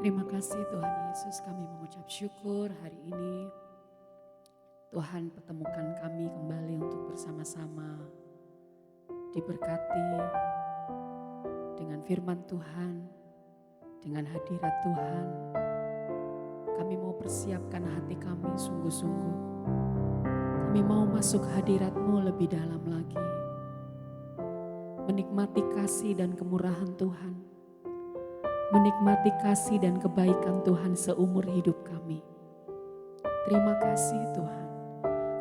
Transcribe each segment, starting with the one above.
Terima kasih Tuhan Yesus, kami mengucap syukur hari ini. Tuhan pertemukan kami kembali untuk bersama-sama diberkati dengan firman Tuhan, dengan hadirat Tuhan. Kami mau persiapkan hati kami sungguh-sungguh. Kami mau masuk hadirat-Mu lebih dalam lagi. Menikmati kasih dan kemurahan Tuhan. Menikmati kasih dan kebaikan Tuhan seumur hidup kami. Terima kasih Tuhan.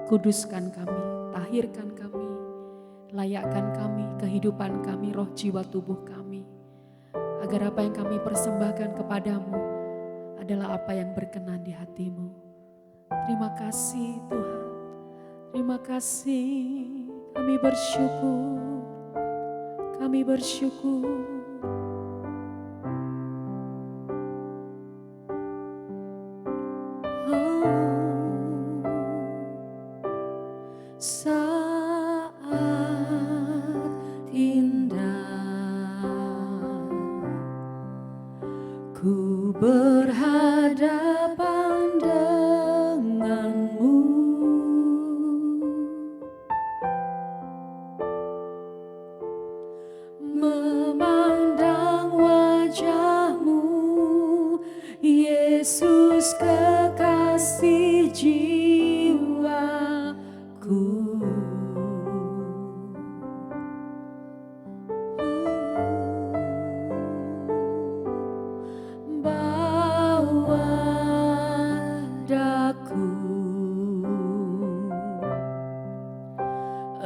Kuduskan kami, tahirkan kami, layakkan kami, kehidupan kami, roh jiwa tubuh kami. Agar apa yang kami persembahkan kepadamu adalah apa yang berkenan di hati-Mu. Terima kasih Tuhan. Terima kasih. Kami bersyukur. Kami bersyukur. Berhadapan denganmu, memandang wajahmu, Yesus kekasih jiwaku.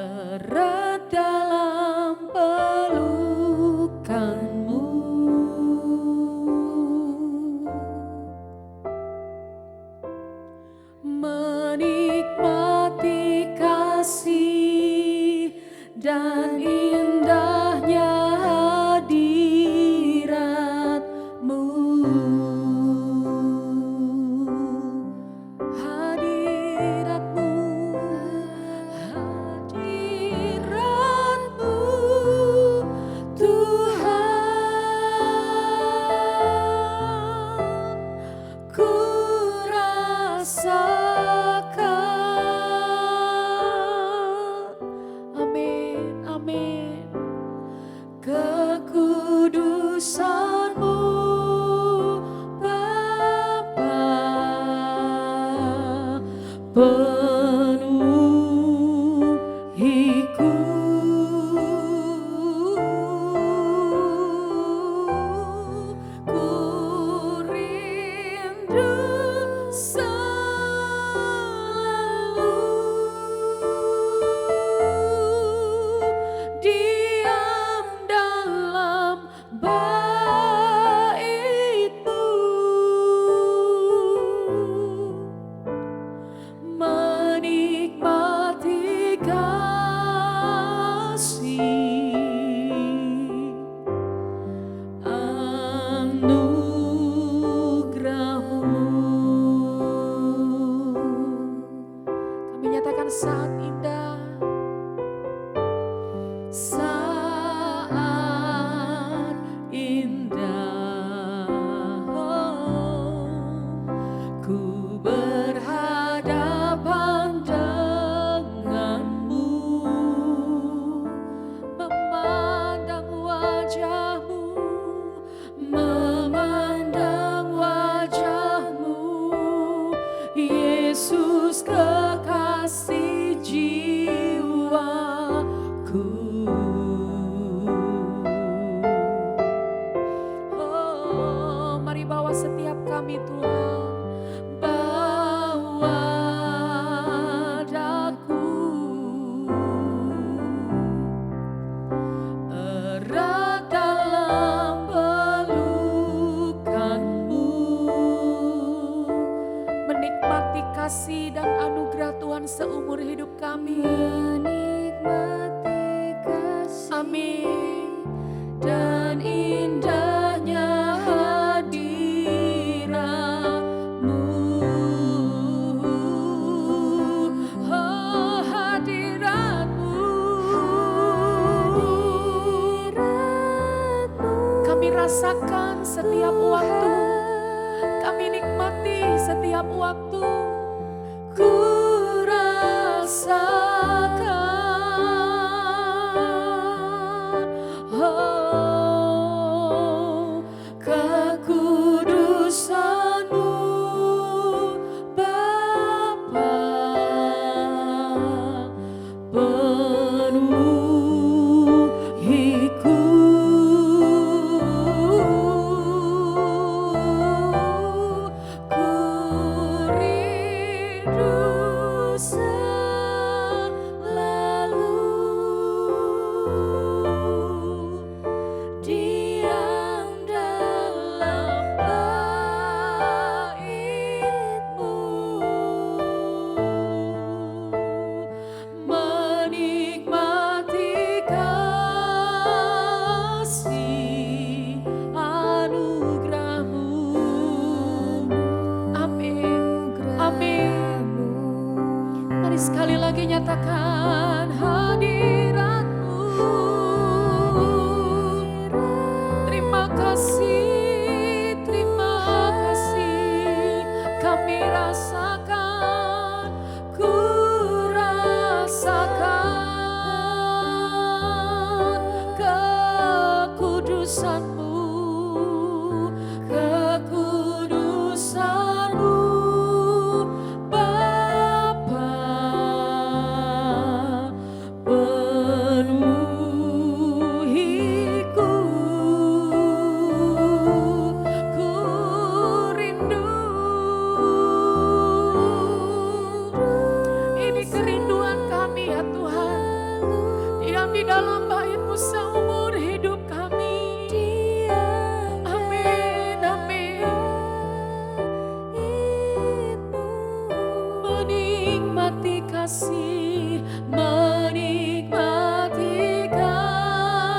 Erat dalam pelukanmu, menikmati kasih dan indahnya hadirat-Mu. Kekudusan-Mu Bapa, penuhiku. Ku rindu selalu diam dalam bait-Mu, menikmati kasih anugerah-Mu. Kami nyatakan saat indah, saat indah, ku berhadapan denganmu, memandang wajahmu, memandang wajahmu, Yesus kekasih jiwaku. Oh, mari bawa setiap kami Tuhan, bawa daku erat dalam pelukan-Mu, menikmati kasih dan anugerah Tuhan seumur hidup kami. Menikmati kasih, amin, dan indahnya hadirat-Mu. Oh, hadirat-Mu, kami rasakan setiap waktu kami nikmati setiap waktu. Ku rasakan, oh, kekudusan-Mu Bapa, penuhiku. Ku rindu selalu diam dalam bait-Mu, menikmati kasih anugerah-Mu. Amin, amin. Mari sekali lagi nyatakan hadirat-Mu. Terima kasih, terima kasih. Kami rasakan, ku rasakan kekudusan-Mu, kekudusan-Mu Bapa, penuhiku. Ku rindu, ini kerinduan kami ya Tuhan. Diam di dalam bait-Mu seumur hidup kami. Amin, amin. Menikmati kasih, menikmati kasih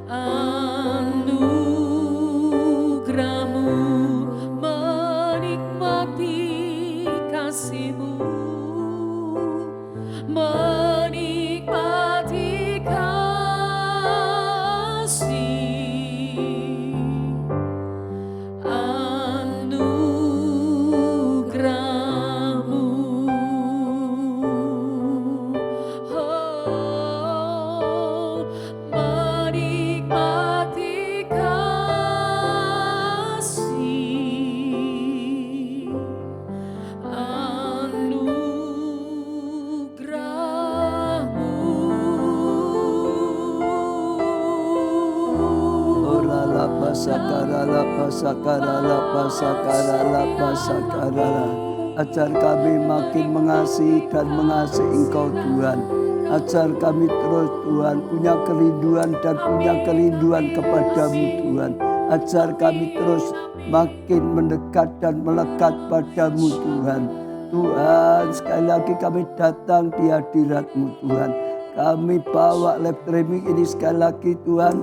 anugerah-Mu, menikmati kasih-Mu, menikmati kasih anugerah-Mu. Oh, menikmati kasih anugerah-Mu. Ora lapa sakara lapa sakara lapa sakara lapa sakara. Ajar kami makin mengasihi dan mengasihi Engkau Tuhan. Ajar kami terus Tuhan punya kerinduan dan punya kerinduan kepadamu Tuhan. Ajar kami terus makin mendekat dan melekat padamu Tuhan. Tuhan, sekali lagi kami datang di hadirat-Mu Tuhan. Kami bawa live streaming ini sekali lagi Tuhan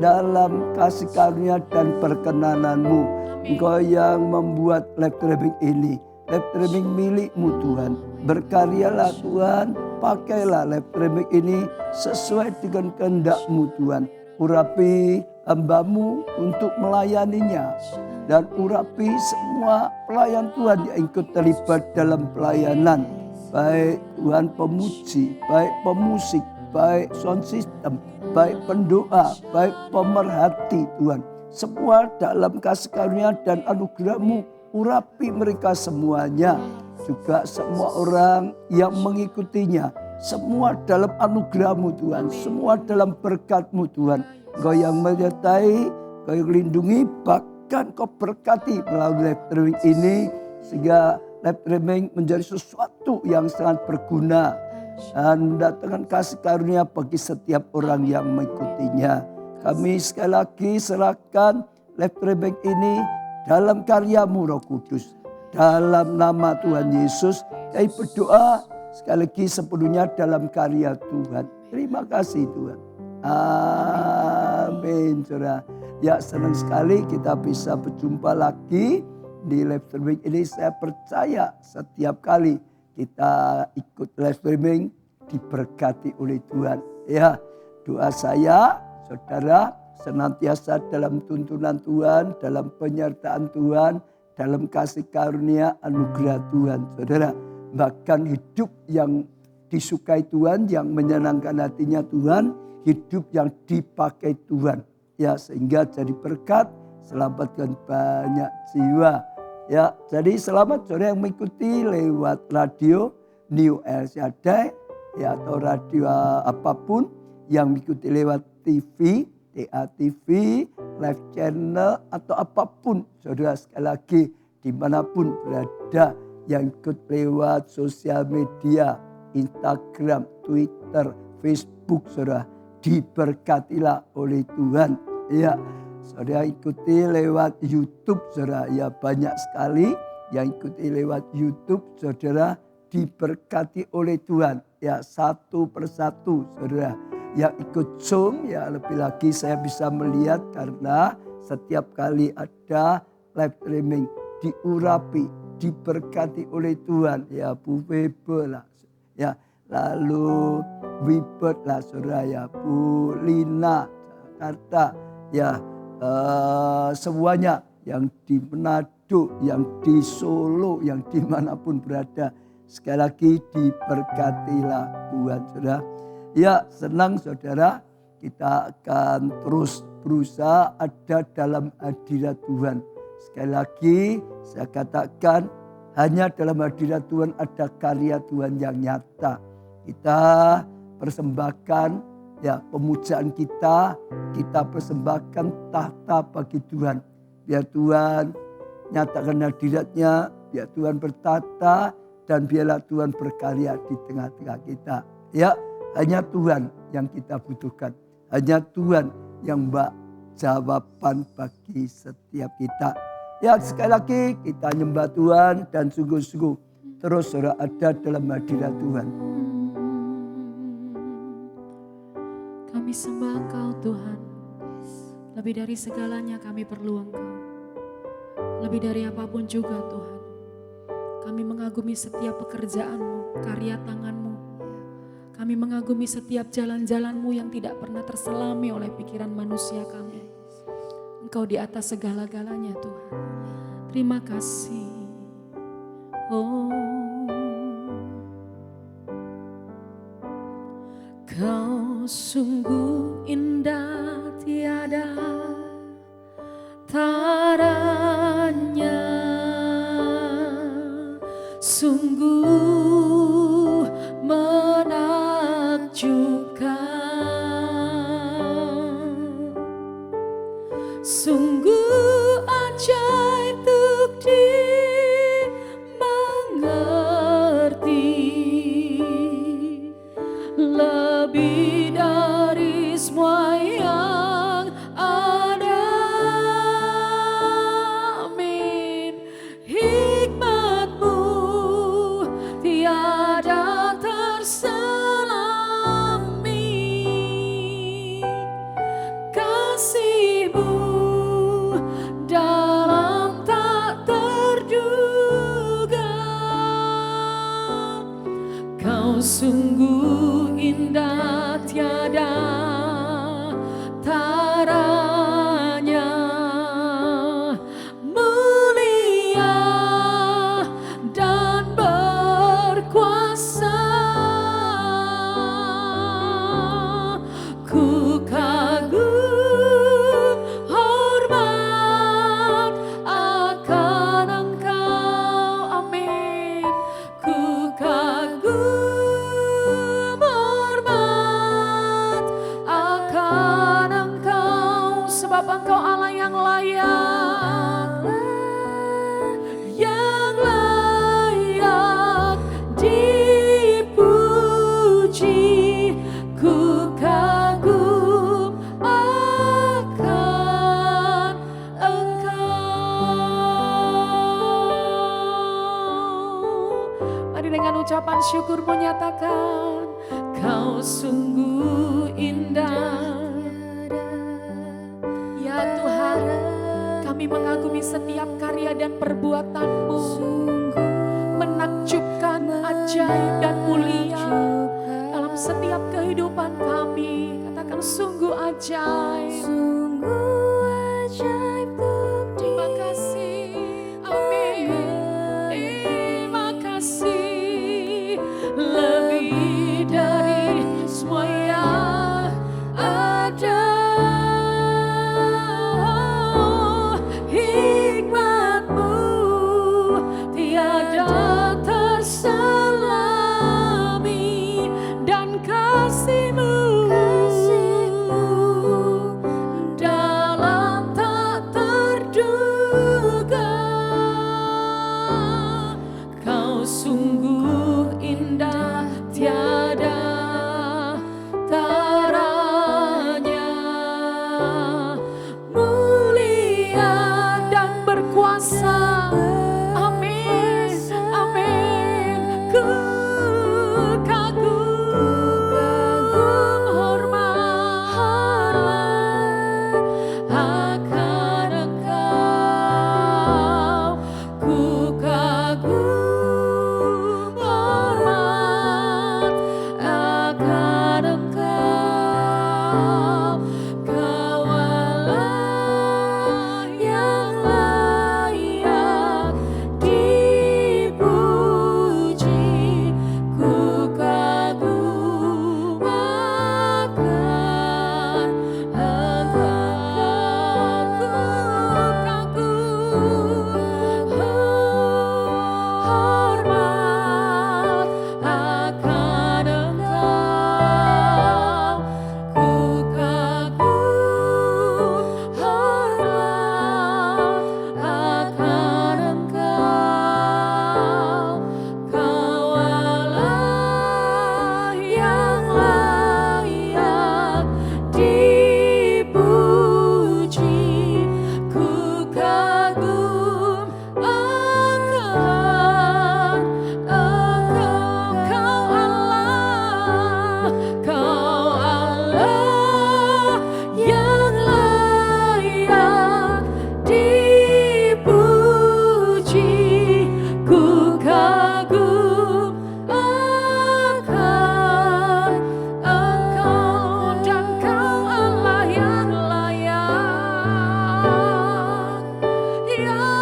dalam kasih karunia dan perkenanan-Mu. Engkau yang membuat live streaming ini, live streaming milik-Mu Tuhan. Berkaryalah Tuhan, pakailah live streaming ini sesuai dengan kehendak-Mu Tuhan. Urapi hamba-Mu untuk melayaninya, dan urapi semua pelayan Tuhan yang ikut terlibat dalam pelayanan. Baik Tuhan pemuji, baik pemusik, baik sound system, baik pendoa, baik pemerhati Tuhan. Semua dalam kasih karunia dan anugerah-Mu, urapi mereka semuanya. Juga semua orang yang mengikutinya, semua dalam anugerah-Mu Tuhan, semua dalam berkat-Mu Tuhan. Engkau yang menyertai, Engkau yang lindungi, bahkan Kau berkati melalui live streaming ini, sehingga live streaming menjadi sesuatu yang sangat berguna dan mendatangkan kasih karunia bagi setiap orang yang mengikutinya. Kami sekali lagi serahkan live streaming ini dalam karya-Mu Roh Kudus. Dalam nama Tuhan Yesus, kami berdoa sekali lagi sepenuhnya dalam karya Tuhan. Terima kasih Tuhan. Amin. Saudara. Ya, senang sekali kita bisa berjumpa lagi di live streaming ini. Saya percaya setiap kali kita ikut live streaming diberkati oleh Tuhan. Ya, doa saya, saudara, senantiasa dalam tuntunan Tuhan, dalam penyertaan Tuhan, dalam kasih karunia anugerah Tuhan. Saudara, bahkan hidup yang disukai Tuhan, yang menyenangkan hatinya Tuhan, hidup yang dipakai Tuhan. Ya, sehingga jadi berkat, selamatkan banyak jiwa. Ya, jadi selamat saudara yang mengikuti lewat radio New El Shaddai, ya, atau radio apapun, yang mengikuti lewat TV, TATV, live channel, atau apapun. Saudara, sekali lagi dimanapun berada, yang ikut lewat sosial media, Instagram, Twitter, Facebook, saudara, diberkatilah oleh Tuhan. Ya, saudara ikuti lewat YouTube, saudara, ya banyak sekali yang ikuti lewat YouTube, saudara, diberkati oleh Tuhan. Ya, satu persatu, saudara. Yang ikut Zoom, ya lebih lagi saya bisa melihat karena setiap kali ada live streaming diurapi, diberkati oleh Tuhan. Ya, Bu Weber lah, ya, lalu Wibert lah, saudara, ya, Bu Lina Jakarta, ya, semuanya yang di Manado, yang di Solo, yang dimanapun berada, sekali lagi diberkatilah Tuhan, saudara. Ya, senang saudara, kita akan terus berusaha ada dalam hadirat Tuhan. Sekali lagi saya katakan, hanya dalam hadirat Tuhan ada karya Tuhan yang nyata. Kita persembahkan, ya, pemujaan kita persembahkan tahta bagi Tuhan. Biar Tuhan nyatakan hadiratnya, biar Tuhan bertata, dan biarlah Tuhan berkarya di tengah-tengah kita. Ya, hanya Tuhan yang kita butuhkan. Hanya Tuhan yang jawaban bagi setiap kita. Ya, sekali lagi kita nyembah Tuhan dan sungguh-sungguh terus saudara ada dalam hadirat Tuhan. Kami sembah Engkau Tuhan. Lebih dari segalanya kami perlu Engkau. Lebih dari apapun juga Tuhan. Kami mengagumi setiap pekerjaan-Mu, karya tangan-Mu. Kami mengagumi setiap jalan-jalan-Mu yang tidak pernah terselami oleh pikiran manusia kami. Engkau di atas segala-galanya Tuhan. Terima kasih. Oh, Kau sungguh indah, tiada taranya. Sungguh menakjubkan, sungguh ajaib untuk dimengerti, lebih dari semua yang ada. Amin. Hikmat-Mu tiada terselami, kasih-Mu dalam tak terduga. Kau sungguh indah, tiada taranya, mulia dan berkuasa. Ku kagum hormat akan Engkau. Amin. Ku kagum hormat akan Engkau, sebab Engkau Allah yang layak, yang layak dipuji. Ku kagum akan Engkau. Mari dengan ucapan syukur menyatakan, Kau sungguh indah. Ya Tuhan, kami mengagumi setiap karya dan perbuatan-Mu, menakjubkan, ajaib dan mulia dalam setiap kehidupan kami. Katakan sungguh ajaib, lebih dari semua yang ada. Hikmat-Mu tiada terselami, dan kasih-Mu dalam tak terduga. Kau sungguh indah tiada taranya, mulia dan berkuasa. Amin, amin. Ku kagum hormat akan Engkau. Ku kagum hormat akan Engkau. Kau Allah yang layak dipuji. Ku kagum akan Engkau. Ku kagum hormat akan Engkau. Ku kagum hormat akan Engkau. Kau Allah yang layak dipuji. Ku kagum akan Engkau. Kau Allah yang layak dipuji. Ku kagum akan Engkau, dan Kau Allah yang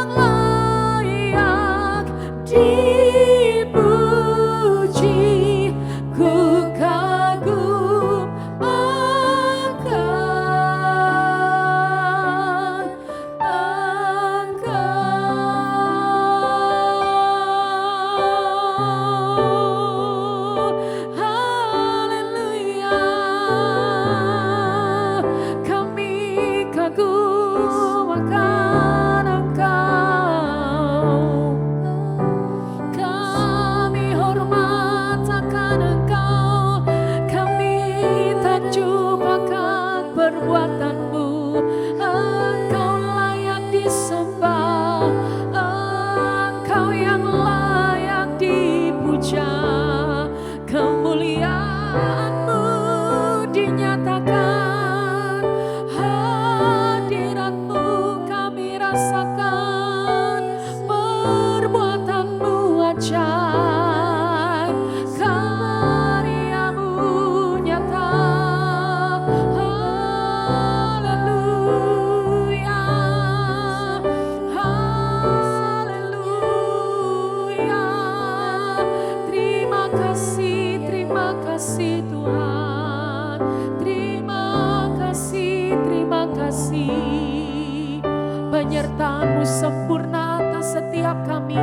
layak dipuji. Ku kagum akan Engkau. Haleluya. Kami kagum akan Engkau. Kami hormat akan Engkau. Kami takjub akan perbuatan-Mu. Engkau layak disembah. Engkau yang layak dipuja. Kemuliaan-Mu dinyatakan. Hadirat-Mu kami rasakan. Perbuatan-Mu ajaib. Karya-Mu nyata. Haleluya. Haleluya. Terima kasih Tuhan. Terima kasih. Penyertaan-Mu sempurna atas setiap kami.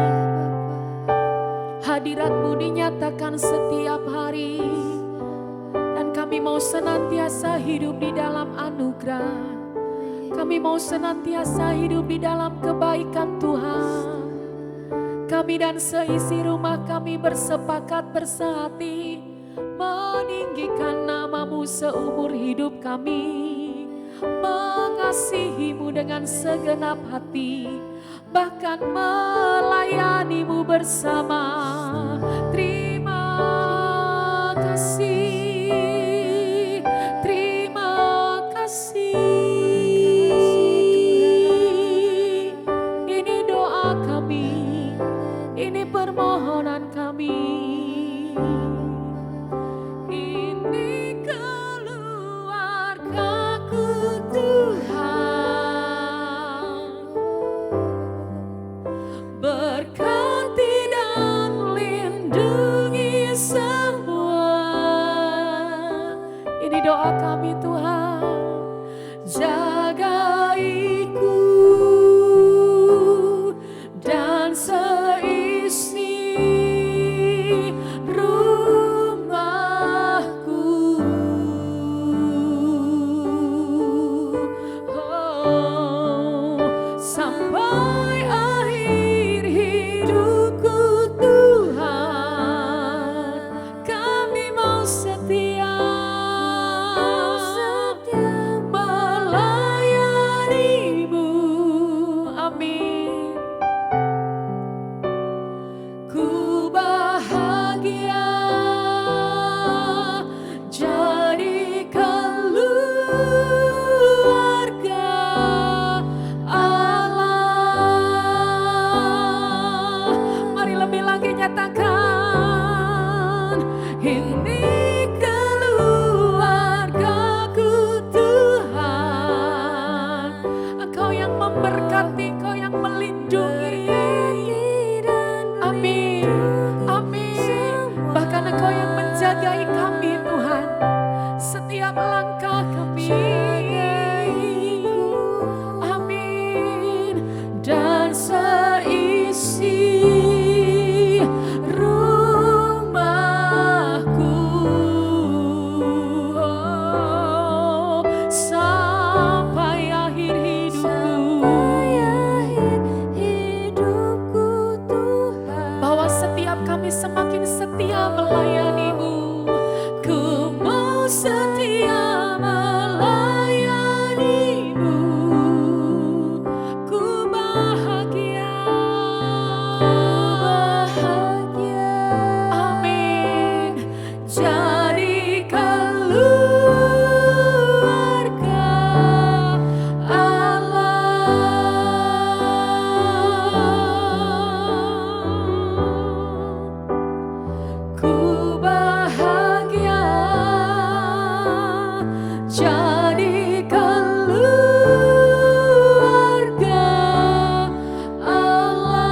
Hadirat-Mu dinyatakan setiap hari, dan kami mau senantiasa hidup di dalam anugerah. Kami mau senantiasa hidup di dalam kebaikan Tuhan. Kami dan seisi rumah kami bersepakat bersehati meninggikan nama-Mu seumur hidup kami, mengasihi-Mu dengan segenap hati, bahkan melayani-Mu bersama. Terima kasih, terima kasih. Ini doa kami, ini permohonan kami. Ini keluarga-Ku Tuhan. Berkati dan lindungi Ini keluargaku Tuhan. Engkau yang memberkati, Engkau yang melindungi. Amin, amin. Bahkan Engkau yang menjagai kami Tuhan, setiap langkah kami. Amin. Dan seisi rumahku, oh, sampai akhir hidupku, bahwa setiap kami semakin setia melayani-Mu. Ku mau setia melayani-Mu. Ku bahagia. Amin. Jadi keluarga Allah. Ku bahagia jadi keluarga Allah.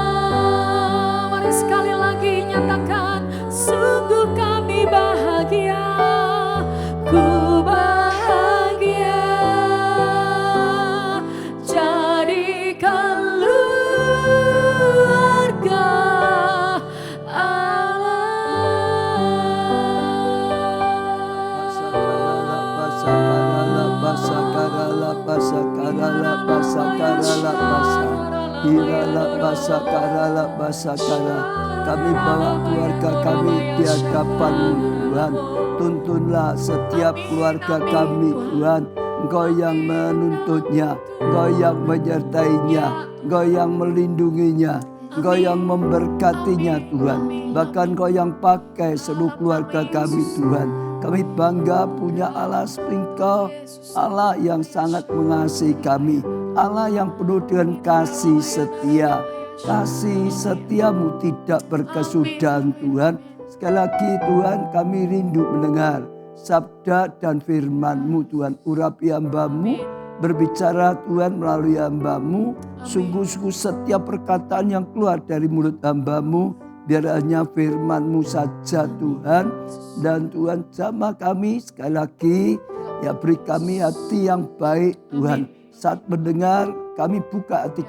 Mari sekali lagi nyatakan, sungguh kami bahagia. Ku bahagia jadi keluarga Kami bawa keluarga kami di hadapan-Mu Tuhan. Tuntunlah setiap keluarga kami Tuhan. Engkau yang menuntutnya, Engkau yang menyertainya, Engkau yang melindunginya, Engkau yang memberkatinya Tuhan. Bahkan Engkau yang pakai seluruh keluarga kami Tuhan. Kami bangga punya Allah seperti Engkau, Allah yang sangat mengasihi kami, Allah yang penuh dengan kasih setia. Kasih setiamu tidak berkesudahan Tuhan. Sekali lagi Tuhan, kami rindu mendengar sabda dan firman-Mu Tuhan. Urapi hamba-Mu, berbicara Tuhan melalui hamba-Mu. Sungguh-sungguh setiap perkataan yang keluar dari mulut hamba-Mu, biar hanya firman-Mu saja Tuhan. Dan Tuhan jamah kami sekali lagi, ya beri kami hati yang baik Tuhan. Saat mendengar kami buka hati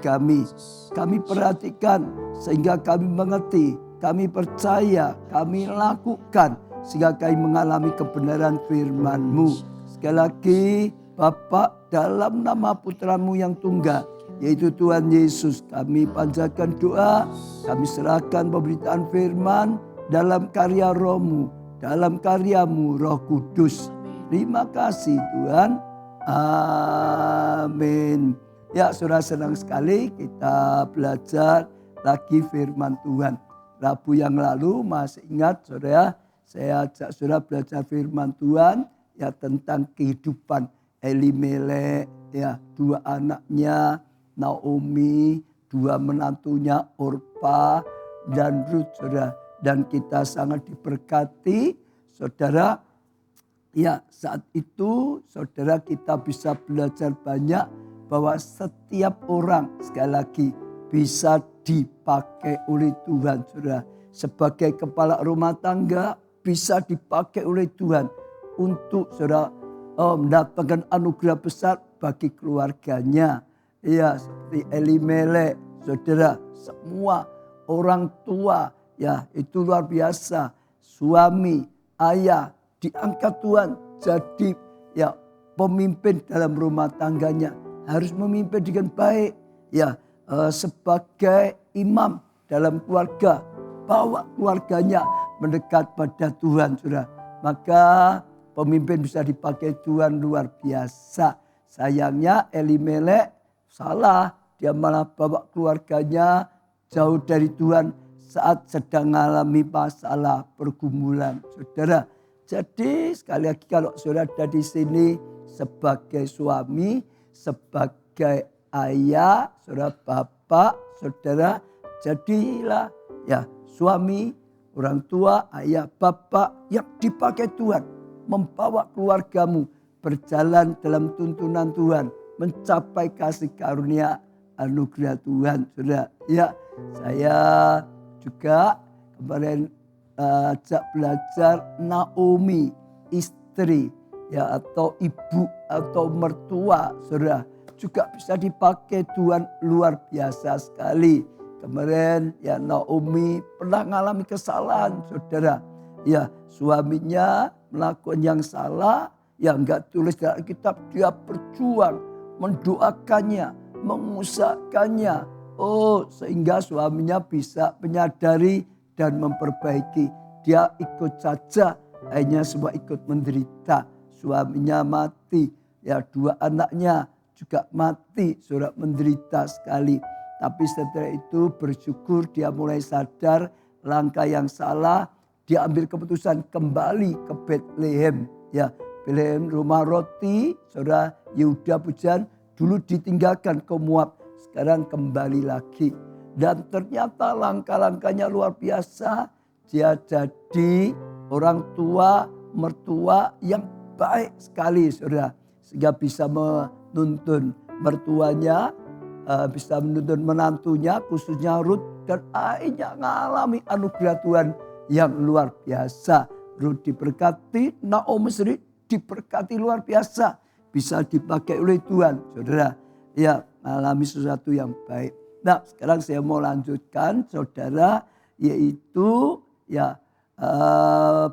kami perhatikan sehingga kami mengerti, kami percaya, kami lakukan sehingga kami mengalami kebenaran firman-Mu. Sekali lagi Bapa, dalam nama putra-Mu yang tunggal, yaitu Tuhan Yesus, kami panjatkan doa, kami serahkan pemberitaan firman dalam karya Roh-Mu, dalam karya-Mu Roh Kudus. Terima kasih Tuhan. Amin. Ya, saudara, senang sekali kita belajar lagi firman Tuhan. Rabu yang lalu masih ingat saudara, saya ajak saudara belajar firman Tuhan ya tentang kehidupan Elimelek, ya, dua anaknya Naomi, dua menantunya Orpa dan Ruth, saudara. Dan kita sangat diberkati saudara. Ya, saat itu saudara kita bisa belajar banyak bahwa setiap orang sekali lagi bisa dipakai oleh Tuhan, saudara. Sebagai kepala rumah tangga bisa dipakai oleh Tuhan untuk saudara mendatangkan anugerah besar bagi keluarganya. Ya, seperti Elimelek, saudara, semua orang tua, ya itu luar biasa. Suami, ayah, diangkat Tuhan jadi ya pemimpin dalam rumah tangganya, harus memimpin dengan baik ya, sebagai imam dalam keluarga, bawa keluarganya mendekat pada Tuhan, saudara. Maka pemimpin bisa dipakai Tuhan luar biasa. Sayangnya Elimelek salah, dia malah bawa keluarganya jauh dari Tuhan saat sedang mengalami masalah pergumulan, saudara. Jadi sekali lagi kalau saudara ada di sini sebagai suami, sebagai ayah, saudara bapak, saudara, jadilah ya suami orang tua, ayah, bapak yang dipakai Tuhan. Membawa keluargamu berjalan dalam tuntunan Tuhan. Mencapai kasih karunia anugerah Tuhan. Saudara, ya saya juga kemarin ajak belajar Naomi, istri ya atau ibu atau mertua, saudara, juga bisa dipakai Tuhan luar biasa sekali. Kemarin ya Naomi pernah mengalami kesalahan, saudara. Ya suaminya melakukan yang salah, ya enggak tulis dalam kitab, dia berjuang mendoakannya, mengusahakannya. Oh, sehingga suaminya bisa menyadari dan memperbaiki. Dia ikut saja, akhirnya semua ikut menderita. Suaminya mati, ya 2 anaknya juga mati, saudara, menderita sekali. Tapi setelah itu bersyukur dia mulai sadar langkah yang salah. Dia ambil keputusan kembali ke Bethlehem. Ya, Bethlehem rumah roti, saudara. Yehuda Pujian dulu ditinggalkan ke Moab, sekarang kembali lagi. Dan ternyata langkah-langkahnya luar biasa. Dia jadi orang tua, mertua yang baik sekali, saudara. Sehingga bisa menuntun mertuanya, bisa menuntun menantunya, khususnya Ruth. Dan akhirnya mengalami anugerah Tuhan yang luar biasa. Ruth diberkati, Naomi sendiri diberkati luar biasa. Bisa dipakai oleh Tuhan, saudara. Ya, mengalami sesuatu yang baik. Nah, sekarang saya mau lanjutkan, saudara, yaitu ya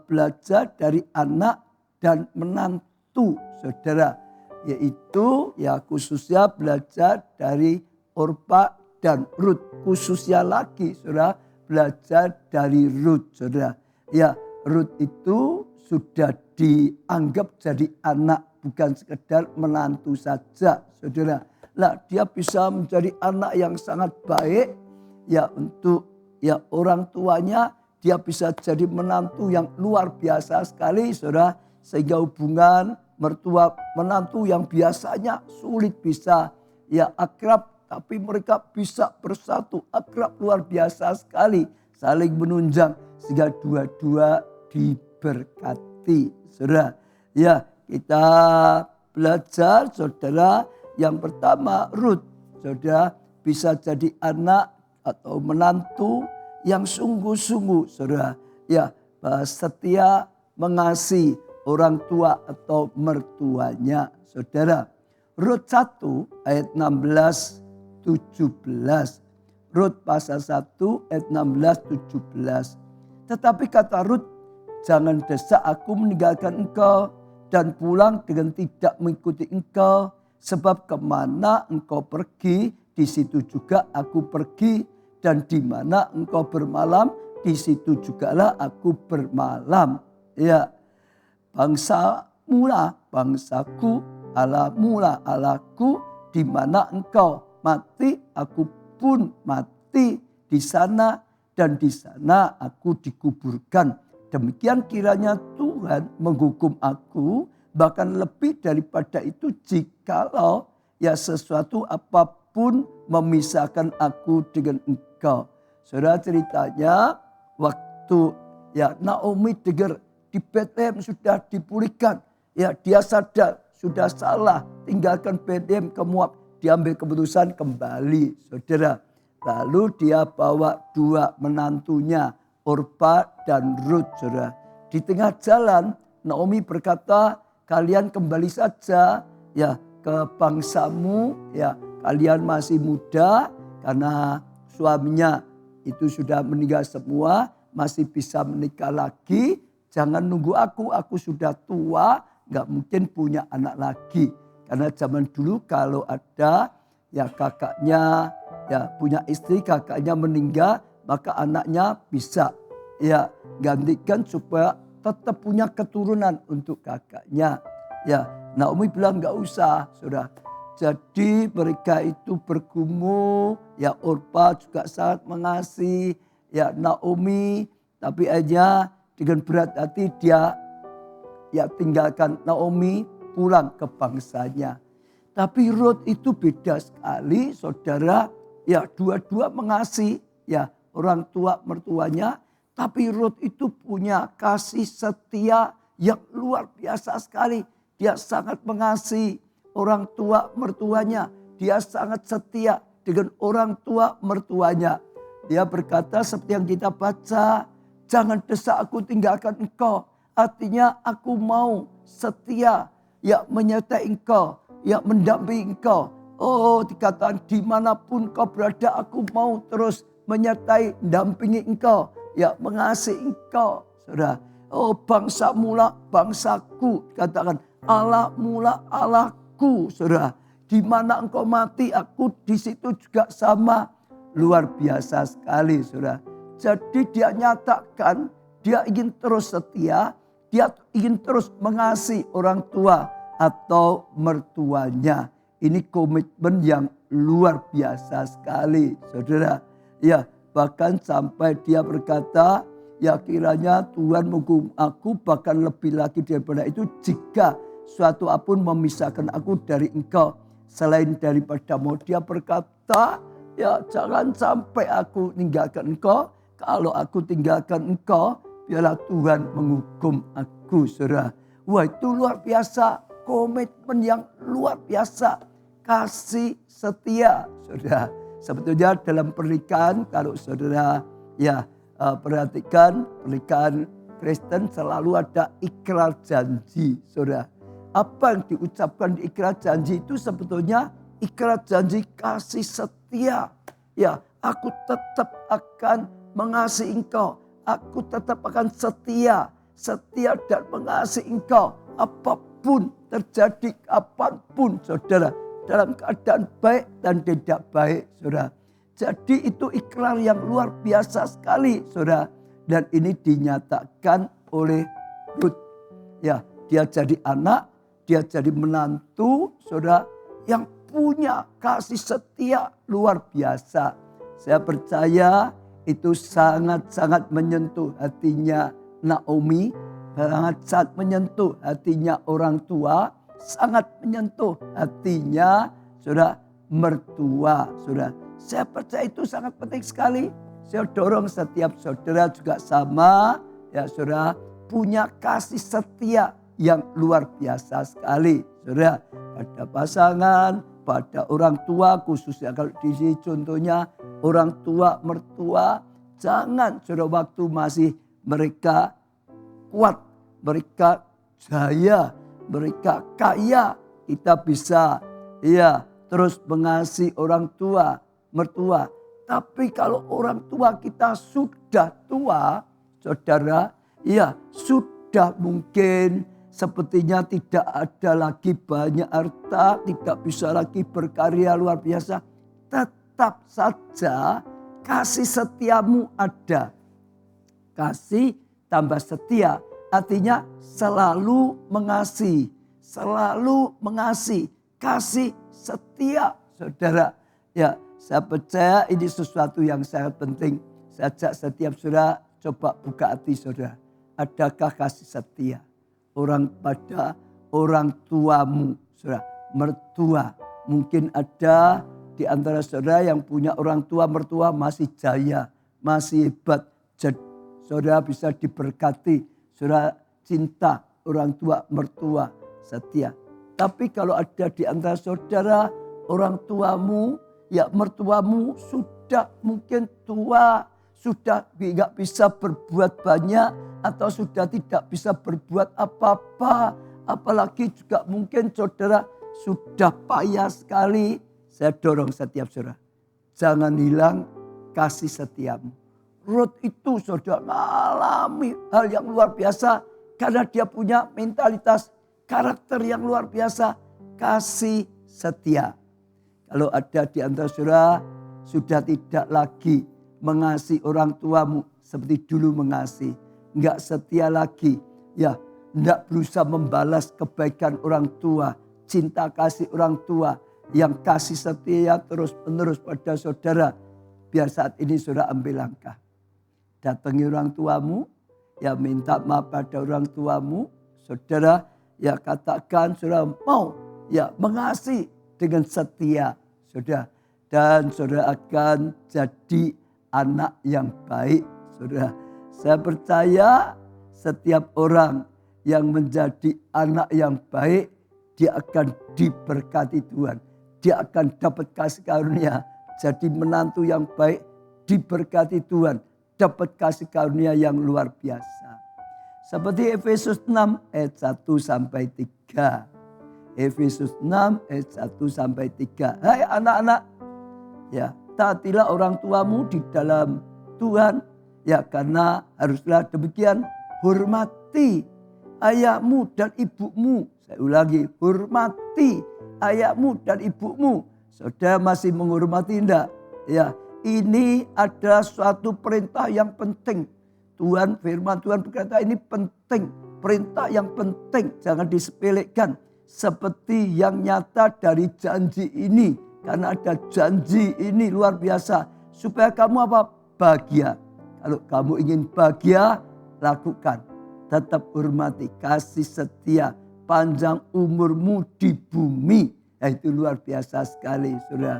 belajar dari anak dan menantu, saudara, yaitu ya khususnya belajar dari Orpa dan Ruth, khususnya lagi, saudara, belajar dari Ruth, saudara. Ya, Ruth itu sudah dianggap jadi anak, bukan sekedar menantu saja, saudara. Nah, dia bisa menjadi anak yang sangat baik ya untuk ya orang tuanya. Dia bisa jadi menantu yang luar biasa sekali, saudara. Sehingga hubungan mertua menantu yang biasanya sulit bisa ya akrab, tapi mereka bisa bersatu, akrab luar biasa sekali, saling menunjang sehingga dua-dua diberkati, saudara. Ya, kita belajar, saudara. Yang pertama, Ruth, saudara, bisa jadi anak atau menantu yang sungguh-sungguh, saudara. Ya, setia mengasihi orang tua atau mertuanya, saudara. Rut 1 ayat 16-17. Rut pasal 1 ayat 16-17. Tetapi kata Rut, jangan desak aku meninggalkan engkau dan pulang dengan tidak mengikuti engkau. Sebab kemana engkau pergi, di situ juga aku pergi. Dan di mana engkau bermalam, di situ jugalah aku bermalam. Ya, bangsa mula bangsaku, Allah mula Allahku. Di mana engkau mati, aku pun mati di sana. Dan di sana aku dikuburkan. Demikian kiranya Tuhan menghukum aku. Bahkan lebih daripada itu jikalau ya sesuatu apapun memisahkan aku dengan engkau. Saudara, ceritanya waktu ya Naomi dengar di Bethlehem sudah dipulihkan. Ya dia sadar sudah salah, tinggalkan Bethlehem ke Moab. Diambil keputusan kembali, saudara. Lalu dia bawa 2 menantunya, Orpa dan Ruth, saudara. Di tengah jalan Naomi berkata, kalian kembali saja ya ke bangsamu, ya kalian masih muda karena suaminya itu sudah meninggal semua, masih bisa menikah lagi. Jangan nunggu aku sudah tua, nggak mungkin punya anak lagi. Karena zaman dulu kalau ada ya kakaknya ya punya istri, kakaknya meninggal, maka anaknya bisa ya gantikan supaya tetap punya keturunan untuk kakaknya. Ya, Naomi bilang enggak usah, saudara. Jadi mereka itu bergumul, ya Orpa juga sangat mengasihi ya Naomi, tapi aja dengan berat hati dia ya tinggalkan Naomi, pulang ke bangsanya. Tapi Ruth itu beda sekali, saudara. Ya dua-dua mengasihi ya orang tua mertuanya, Tapi Ruth itu punya kasih setia yang luar biasa sekali. Dia sangat mengasihi orang tua mertuanya. Dia sangat setia dengan orang tua mertuanya. Dia berkata seperti yang kita baca, jangan desak aku tinggalkan engkau. Artinya aku mau setia, ya menyertai engkau, ya mendampingi engkau. Oh, dikatakan dimanapun kau berada aku mau terus menyertai, mendampingi engkau, ya mengasihi engkau. Saudara, oh bangsa mula bangsaku, katakan Allah mula Allahku. Saudara, di mana engkau mati aku di situ juga sama. Luar biasa sekali, saudara. Jadi dia nyatakan dia ingin terus setia, dia ingin terus mengasihi orang tua atau mertuanya. Ini komitmen yang luar biasa sekali, saudara. Ya, bahkan sampai dia berkata, ya kiranya Tuhan menghukum aku bahkan lebih lagi daripada itu jika suatu apun memisahkan aku dari engkau. Selain daripadamu, dia berkata, ya jangan sampai aku tinggalkan engkau. Kalau aku tinggalkan engkau, biarlah Tuhan menghukum aku, saudara. Wah, itu luar biasa. Komitmen yang luar biasa. Kasih setia, saudara. Sebetulnya dalam pernikahan, kalau saudara ya perhatikan, pernikahan Kristen selalu ada ikrar janji, saudara. Apa yang diucapkan di ikrar janji itu sebetulnya ikrar janji kasih setia. Ya, aku tetap akan mengasihi engkau. Aku tetap akan setia dan mengasihi engkau. Apapun terjadi, kapanpun, saudara. Dalam keadaan baik dan tidak baik, saudara. Jadi itu ikrar yang luar biasa sekali, saudara. Dan ini dinyatakan oleh Ruth. Ya, dia jadi anak, dia jadi menantu, saudara, yang punya kasih setia luar biasa. Saya percaya itu sangat-sangat menyentuh hatinya Naomi, sangat menyentuh hatinya orang tua, sangat menyentuh hatinya saudara mertua, saudara. Saya percaya itu sangat penting sekali. Saya dorong setiap saudara juga sama, ya saudara, punya kasih setia yang luar biasa sekali, saudara. Pada pasangan, pada orang tua, khususnya kalau di sini contohnya orang tua mertua, jangan saudara waktu masih mereka kuat, mereka jaya, mereka kaya, kita bisa ya terus mengasihi orang tua mertua. Tapi kalau orang tua kita sudah tua, saudara, ya sudah mungkin sepertinya tidak ada lagi banyak harta, tidak bisa lagi berkarya luar biasa. Tetap saja kasih setiamu ada. Kasih tambah setia artinya selalu mengasihi. Selalu mengasihi. Kasih setia, saudara. Ya, saya percaya ini sesuatu yang sangat penting. Saya ajak setiap saudara coba buka hati saudara. Adakah kasih setia orang pada orang tuamu, saudara, mertua? Mungkin ada di antara saudara yang punya orang tua mertua masih jaya, masih hebat. Jadi saudara bisa diberkati, saudara cinta orang tua mertua setia. Tapi kalau ada di antara saudara orang tuamu, ya mertuamu sudah mungkin tua, sudah tidak bisa berbuat banyak atau sudah tidak bisa berbuat apa-apa. Apalagi juga mungkin saudara sudah payah sekali. Saya dorong setiap saudara, jangan hilang kasih setiamu. Ruth itu saudara mengalami hal yang luar biasa karena dia punya mentalitas karakter yang luar biasa, kasih setia. Kalau ada di antara saudara sudah tidak lagi mengasihi orang tuamu seperti dulu mengasihi, enggak setia lagi, ya enggak berusaha membalas kebaikan orang tua, cinta kasih orang tua yang kasih setia terus menerus pada saudara. Biar saat ini saudara ambil langkah. Datangi orang tuamu, ya minta maaf pada orang tuamu, saudara, ya katakan saudara mau ya mengasihi dengan setia, saudara. Dan saudara akan jadi anak yang baik, saudara. Saya percaya setiap orang yang menjadi anak yang baik, dia akan diberkati Tuhan. Dia akan dapat kasih karunia. Jadi menantu yang baik diberkati Tuhan. Dapat kasih karunia yang luar biasa. Seperti Efesus 6 ayat 1 sampai 3. Efesus 6 ayat 1 sampai 3. Hai anak-anak, ya, taatilah orang tuamu di dalam Tuhan, ya, karena haruslah demikian. Hormati ayahmu dan ibumu. Saya ulangi, hormati ayahmu dan ibumu. Saudara masih menghormati enggak? Ya, ini adalah suatu perintah yang penting. Tuhan, firman Tuhan berkata ini penting, perintah yang penting, jangan disepelekan. Seperti yang nyata dari janji ini, karena ada janji ini luar biasa, supaya kamu apa? Bahagia. Kalau kamu ingin bahagia, lakukan. Tetap hormati, kasih setia, panjang umurmu di bumi. Ya, itu luar biasa sekali, saudara.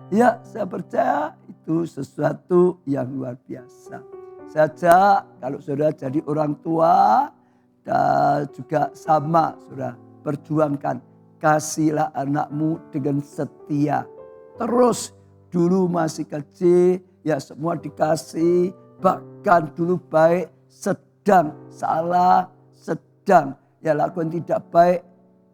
Ya, saya percaya itu sesuatu yang luar biasa. Saja kalau saudara jadi orang tua, dan juga sama, saudara, perjuangkan. Kasihlah anakmu dengan setia. Terus dulu masih kecil, ya semua dikasih. Bahkan dulu baik, sedang salah, sedang ya lakukan tidak baik.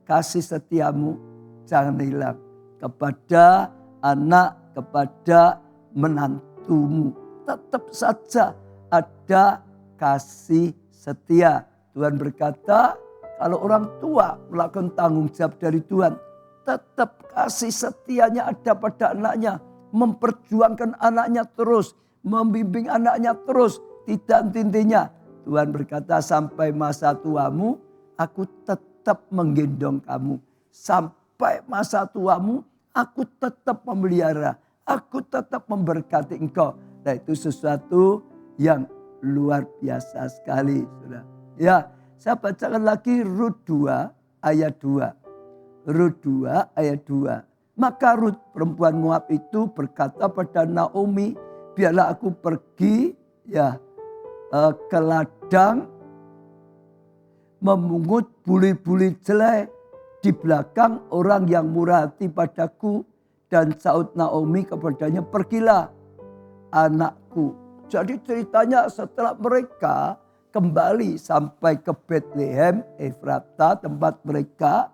Kasih setiamu jangan hilang kepada anak, kepada menantumu. Tetap saja ada kasih setia. Tuhan berkata, kalau orang tua melakukan tanggung jawab dari Tuhan, tetap kasih setianya ada pada anaknya. Memperjuangkan anaknya terus, membimbing anaknya terus, tidak henti-hentinya. Tuhan berkata, sampai masa tuamu, aku tetap menggendong kamu. Sampai masa tuamu, aku tetap memelihara. Aku tetap memberkati engkau. Nah, itu sesuatu yang luar biasa sekali, saudara. Ya, saya bacakan lagi Rut 2 ayat 2. Rut 2 ayat 2. Maka Rut perempuan Moab itu berkata pada Naomi, biarlah aku pergi ya ke ladang memungut buli-buli jelai di belakang orang yang murah hati padaku. Dan saud Naomi kepadanya, pergilah anakku. Jadi ceritanya setelah mereka kembali sampai ke Bethlehem, Efrata, tempat mereka,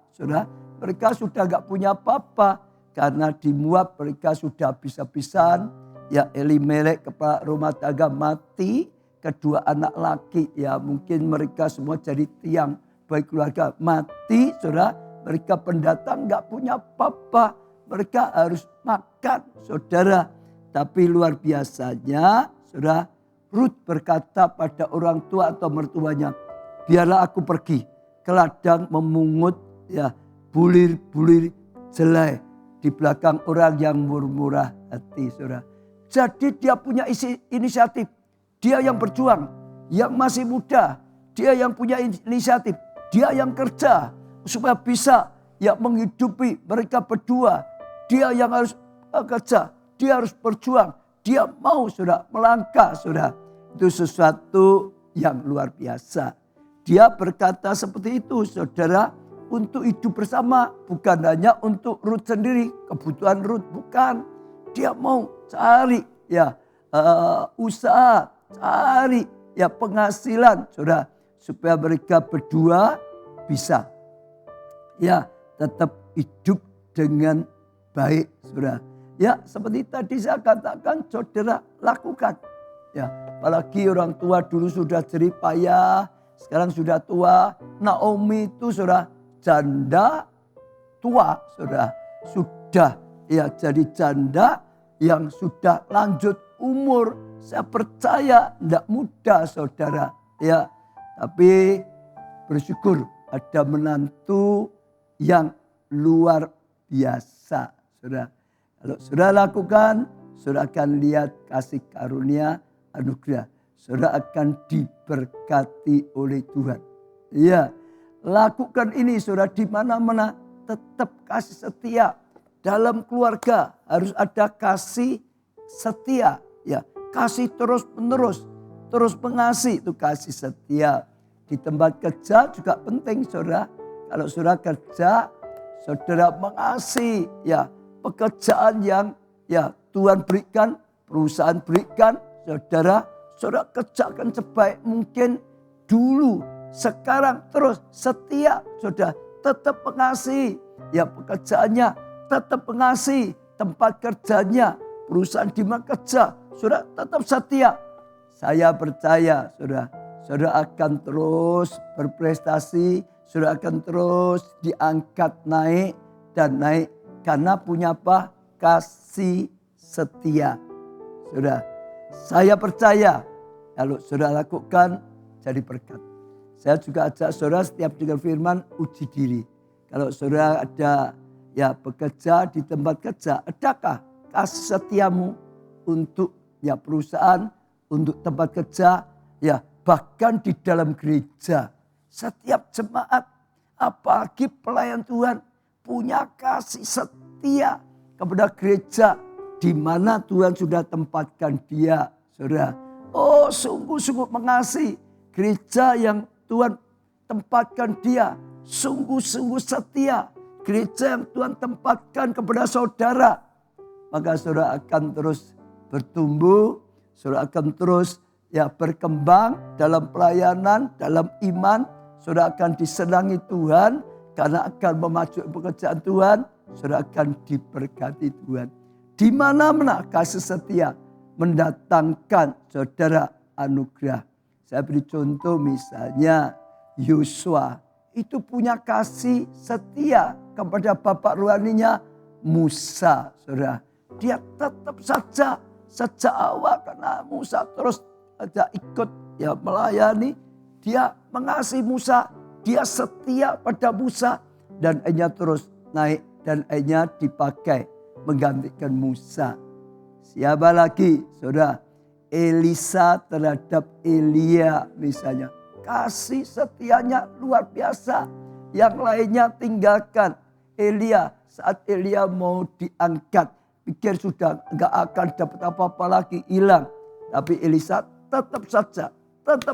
mereka sudah gak punya apa-apa. Karena di Moab mereka sudah habis-habisan. Ya, Elimelek kepala rumah tangga mati, kedua anak laki, ya mungkin mereka semua jadi tiang baik keluarga mati, saudara. Mereka pendatang gak punya apa-apa. Mereka harus makan, saudara. Tapi luar biasanya, saudara, Rut berkata pada orang tua atau mertuanya, biarlah aku pergi ke ladang memungut ya bulir-bulir jelai di belakang orang yang murah hati, saudara. Jadi dia punya inisiatif. Dia yang berjuang, yang masih muda. Dia yang punya inisiatif. Dia yang kerja supaya bisa ya menghidupi mereka berdua. Dia yang harus kerja, dia harus berjuang, dia mau saudara melangkah saudara. Itu sesuatu yang luar biasa. Dia berkata seperti itu saudara, untuk hidup bersama, bukan hanya untuk Rut sendiri, kebutuhan Rut bukan. Dia mau cari ya usaha, cari ya penghasilan saudara, supaya mereka berdua bisa ya tetap hidup dengan baik, saudara. Ya, seperti tadi saya katakan, saudara lakukan. Ya, apalagi orang tua dulu sudah jerih payah, sekarang sudah tua. Naomi itu saudara janda tua, saudara. Sudah ya jadi janda yang sudah lanjut umur. Saya percaya tidak mudah, saudara. Ya, tapi bersyukur ada menantu yang luar biasa. Saudara, kalau saudara lakukan, saudara akan lihat kasih karunia anugerah. Saudara akan diberkati oleh Tuhan. Ya, lakukan ini saudara di mana-mana, tetap kasih setia. Dalam keluarga harus ada kasih setia, ya, kasih terus menerus. terus mengasihi, itu kasih setia. Di tempat kerja juga penting saudara. Kalau saudara kerja, saudara mengasihi ya pekerjaan yang ya Tuhan berikan, perusahaan berikan, saudara kerjakan sebaik mungkin dulu, sekarang terus setia, saudara tetap mengasihi ya pekerjaannya, tetap mengasihi tempat kerjanya, perusahaan di mana kerja, saudara tetap setia. Saya percaya saudara akan terus berprestasi, saudara akan terus diangkat naik dan naik karena punya apa? Kasih setia. Saudara, saya percaya kalau saudara lakukan jadi berkat. Saya juga ajak saudara setiap dengar firman uji diri. Kalau saudara ada ya bekerja di tempat kerja, adakah kasih setiamu untuk ya perusahaan, untuk tempat kerja, ya bahkan di dalam gereja. Setiap jemaat, apalagi pelayan Tuhan, punya kasih setia kepada gereja di mana Tuhan sudah tempatkan dia, saudara. Oh, sungguh-sungguh mengasihi gereja yang Tuhan tempatkan dia. Sungguh-sungguh setia gereja yang Tuhan tempatkan kepada saudara. Maka saudara akan terus bertumbuh, saudara akan terus ya berkembang dalam pelayanan, dalam iman. Saudara akan disenangi Tuhan karena akan memajukan pekerjaan Tuhan. Saudara akan diberkati Tuhan. Di mana-mana kasih setia mendatangkan saudara anugerah. Saya beri contoh misalnya Yosua itu punya kasih setia kepada bapak rohaninya Musa, saudara. Dia tetap saja sejak awal karena Musa terus ada ikut ya melayani. Dia mengasihi Musa, dia setia pada Musa dan akhirnya terus naik dan akhirnya dipakai menggantikan Musa. Siapa lagi, saudara? Elisa terhadap Elia misalnya. Kasih setianya luar biasa. Yang lainnya tinggalkan. Elia, saat Elia mau diangkat, pikir sudah enggak akan dapat apa-apa lagi, hilang. Tapi Elisa tetap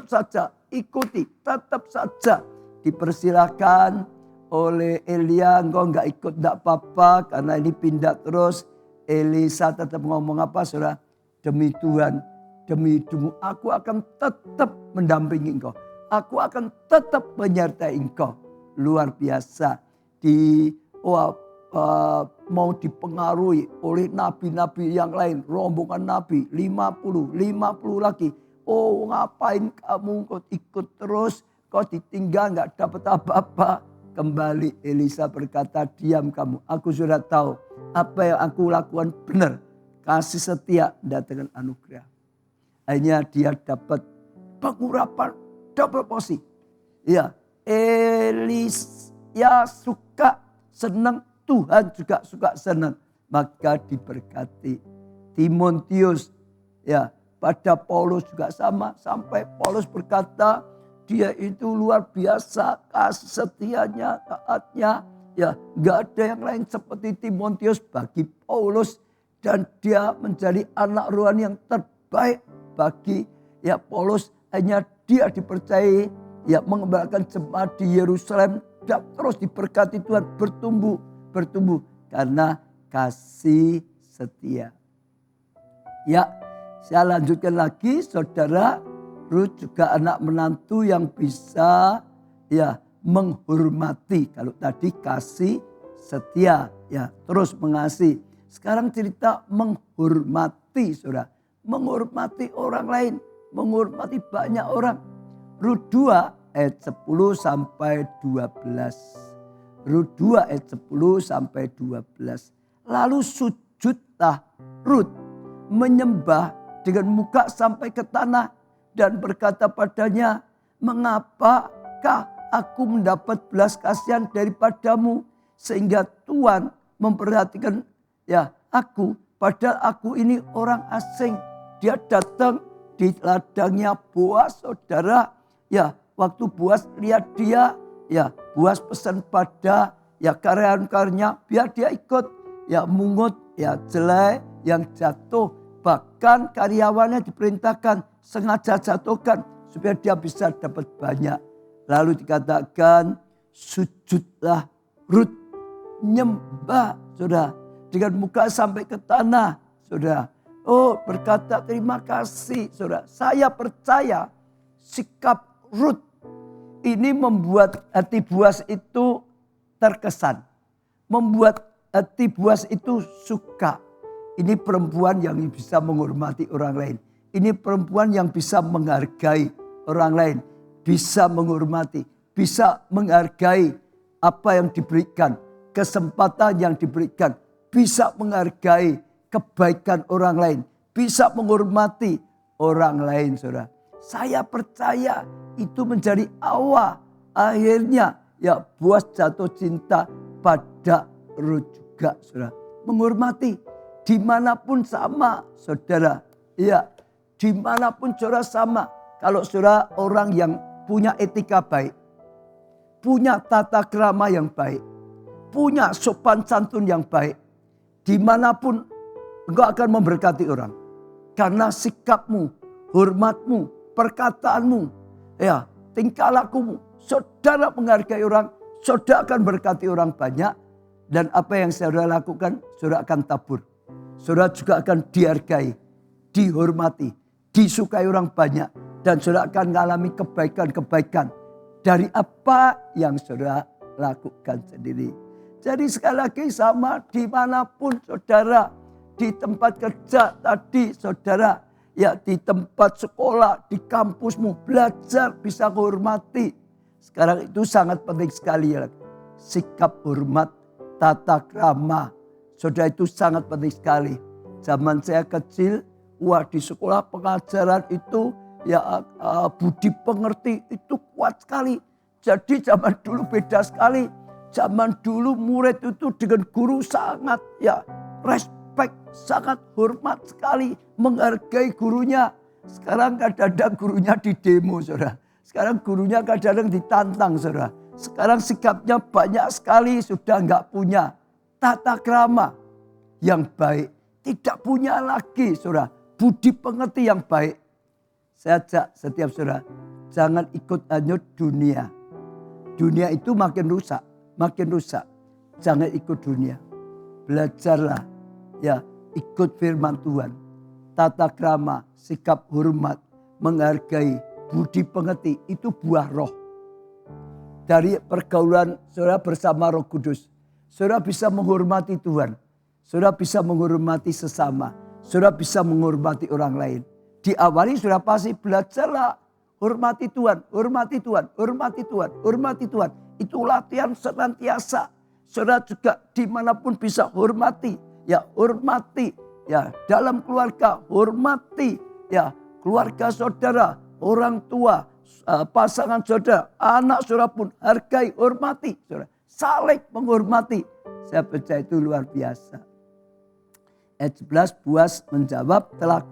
saja ikuti, tetap saja dipersilakan oleh Elia, engkau enggak ikut enggak apa-apa karena ini pindah terus. Elisa tetap ngomong apa, saudara? Demi Tuhan, demi hidupmu, aku akan tetap mendampingi engkau. Aku akan tetap menyertai engkau. Luar biasa. Mau dipengaruhi oleh nabi-nabi yang lain. Rombongan nabi 50 lagi. Oh, ngapain kamu kau ikut terus? Kau ditinggal gak dapat apa-apa. Kembali Elisa berkata, diam kamu. Aku sudah tahu apa yang aku lakukan benar. Kasih setia datangkan anugerah. Akhirnya dia dapat pengurapan double porsi. Ya, Elisa suka senang, Tuhan juga suka senang. Maka diberkati. Timotius, ya pada Paulus juga sama. Sampai Paulus berkata, dia itu luar biasa kasih setianya, taatnya. Ya, gak ada yang lain seperti Timotius bagi Paulus. Dan dia menjadi anak rohani yang terbaik bagi ya Paulus. Hanya dia dipercayai ya mengembalakan jemaat di Yerusalem. Dan terus diberkati Tuhan, bertumbuh. Karena kasih setia. Ya, saya lanjutkan lagi, saudara. Ruth juga anak menantu yang bisa ya menghormati. Kalau tadi kasih setia, ya terus mengasihi. Sekarang cerita menghormati, saudara. Menghormati orang lain, menghormati banyak orang. Ruth 2 ayat 10 sampai 12. Ruth 2 ayat 10 sampai 12. Lalu sujudlah Ruth menyembah dengan muka sampai ke tanah. Dan berkata padanya, mengapakah aku mendapat belas kasihan daripadamu sehingga Tuhan memperhatikan ya aku, padahal aku ini orang asing. Dia datang di ladangnya Boas, saudara. Ya, waktu Boas lihat dia, ya Boas pesan pada ya karyawan-karyanya biar dia ikut ya mungut ya jelai yang jatuh. Bahkan karyawannya diperintahkan sengaja jatuhkan supaya dia bisa dapat banyak. Lalu dikatakan sujudlah Rut, nyembah saudara, dengan muka sampai ke tanah saudara. Oh, berkata terima kasih saudara. Saya percaya sikap Rut ini membuat hati Boaz itu terkesan. Membuat hati Boaz itu suka. Ini perempuan yang bisa menghormati orang lain. Ini perempuan yang bisa menghargai orang lain. Bisa menghormati, bisa menghargai apa yang diberikan. Kesempatan yang diberikan. Bisa menghargai kebaikan orang lain. Bisa menghormati orang lain saudara. Saya percaya itu menjadi awal. Akhirnya ya Boaz jatuh cinta pada Rut juga saudara. Menghormati dimanapun sama saudara. Ya dimanapun saudara sama. Kalau saudara orang yang punya etika baik. Punya tata krama yang baik. Punya sopan santun yang baik. Dimanapun engkau akan memberkati orang. Karena sikapmu, hormatmu, perkataanmu, ya tingkah lakumu. Saudara menghargai orang, saudara akan berkati orang banyak. Dan apa yang saudara lakukan, saudara akan tabur. Saudara juga akan dihargai, dihormati, disukai orang banyak. Dan saudara akan mengalami kebaikan-kebaikan dari apa yang saudara lakukan sendiri. Jadi sekali lagi sama dimanapun saudara. Di tempat kerja tadi saudara. Ya di tempat sekolah, di kampusmu belajar bisa menghormati. Sekarang itu sangat penting sekali ya. Sikap hormat, tata krama. Saudara itu sangat penting sekali. Zaman saya kecil, wah di sekolah pengajaran itu ya budi pengerti itu kuat sekali. Jadi zaman dulu beda sekali. Zaman dulu murid itu dengan guru sangat ya respect, sangat hormat sekali, menghargai gurunya. Sekarang kadang-kadang gurunya di demo saudara. Sekarang gurunya kadang-kadang ditantang saudara. Sekarang sikapnya banyak sekali sudah enggak punya tata krama yang baik. Tidak punya lagi saudara budi pengerti yang baik. Saya ajak setiap saudara, jangan ikut hanyut dunia. Dunia itu makin rusak, makin rusak. Jangan ikut dunia. Belajarlah ya, ikut firman Tuhan. Tata krama, sikap hormat, menghargai, budi pengerti itu buah roh. Dari pergaulan saudara bersama Roh Kudus, saudara bisa menghormati Tuhan. Saudara bisa menghormati sesama. Saudara bisa menghormati orang lain. Diawali saudara pasti belajarlah. Hormati Tuhan, hormati Tuhan, hormati Tuhan, hormati Tuhan. Itu latihan senantiasa. Saudara juga dimanapun bisa hormati. Ya hormati. Ya dalam keluarga hormati. Ya keluarga saudara, orang tua, pasangan saudara, anak saudara pun hargai, hormati. Saudara saling menghormati. Saya percaya itu luar biasa. Ayat 11 Boaz menjawab, telah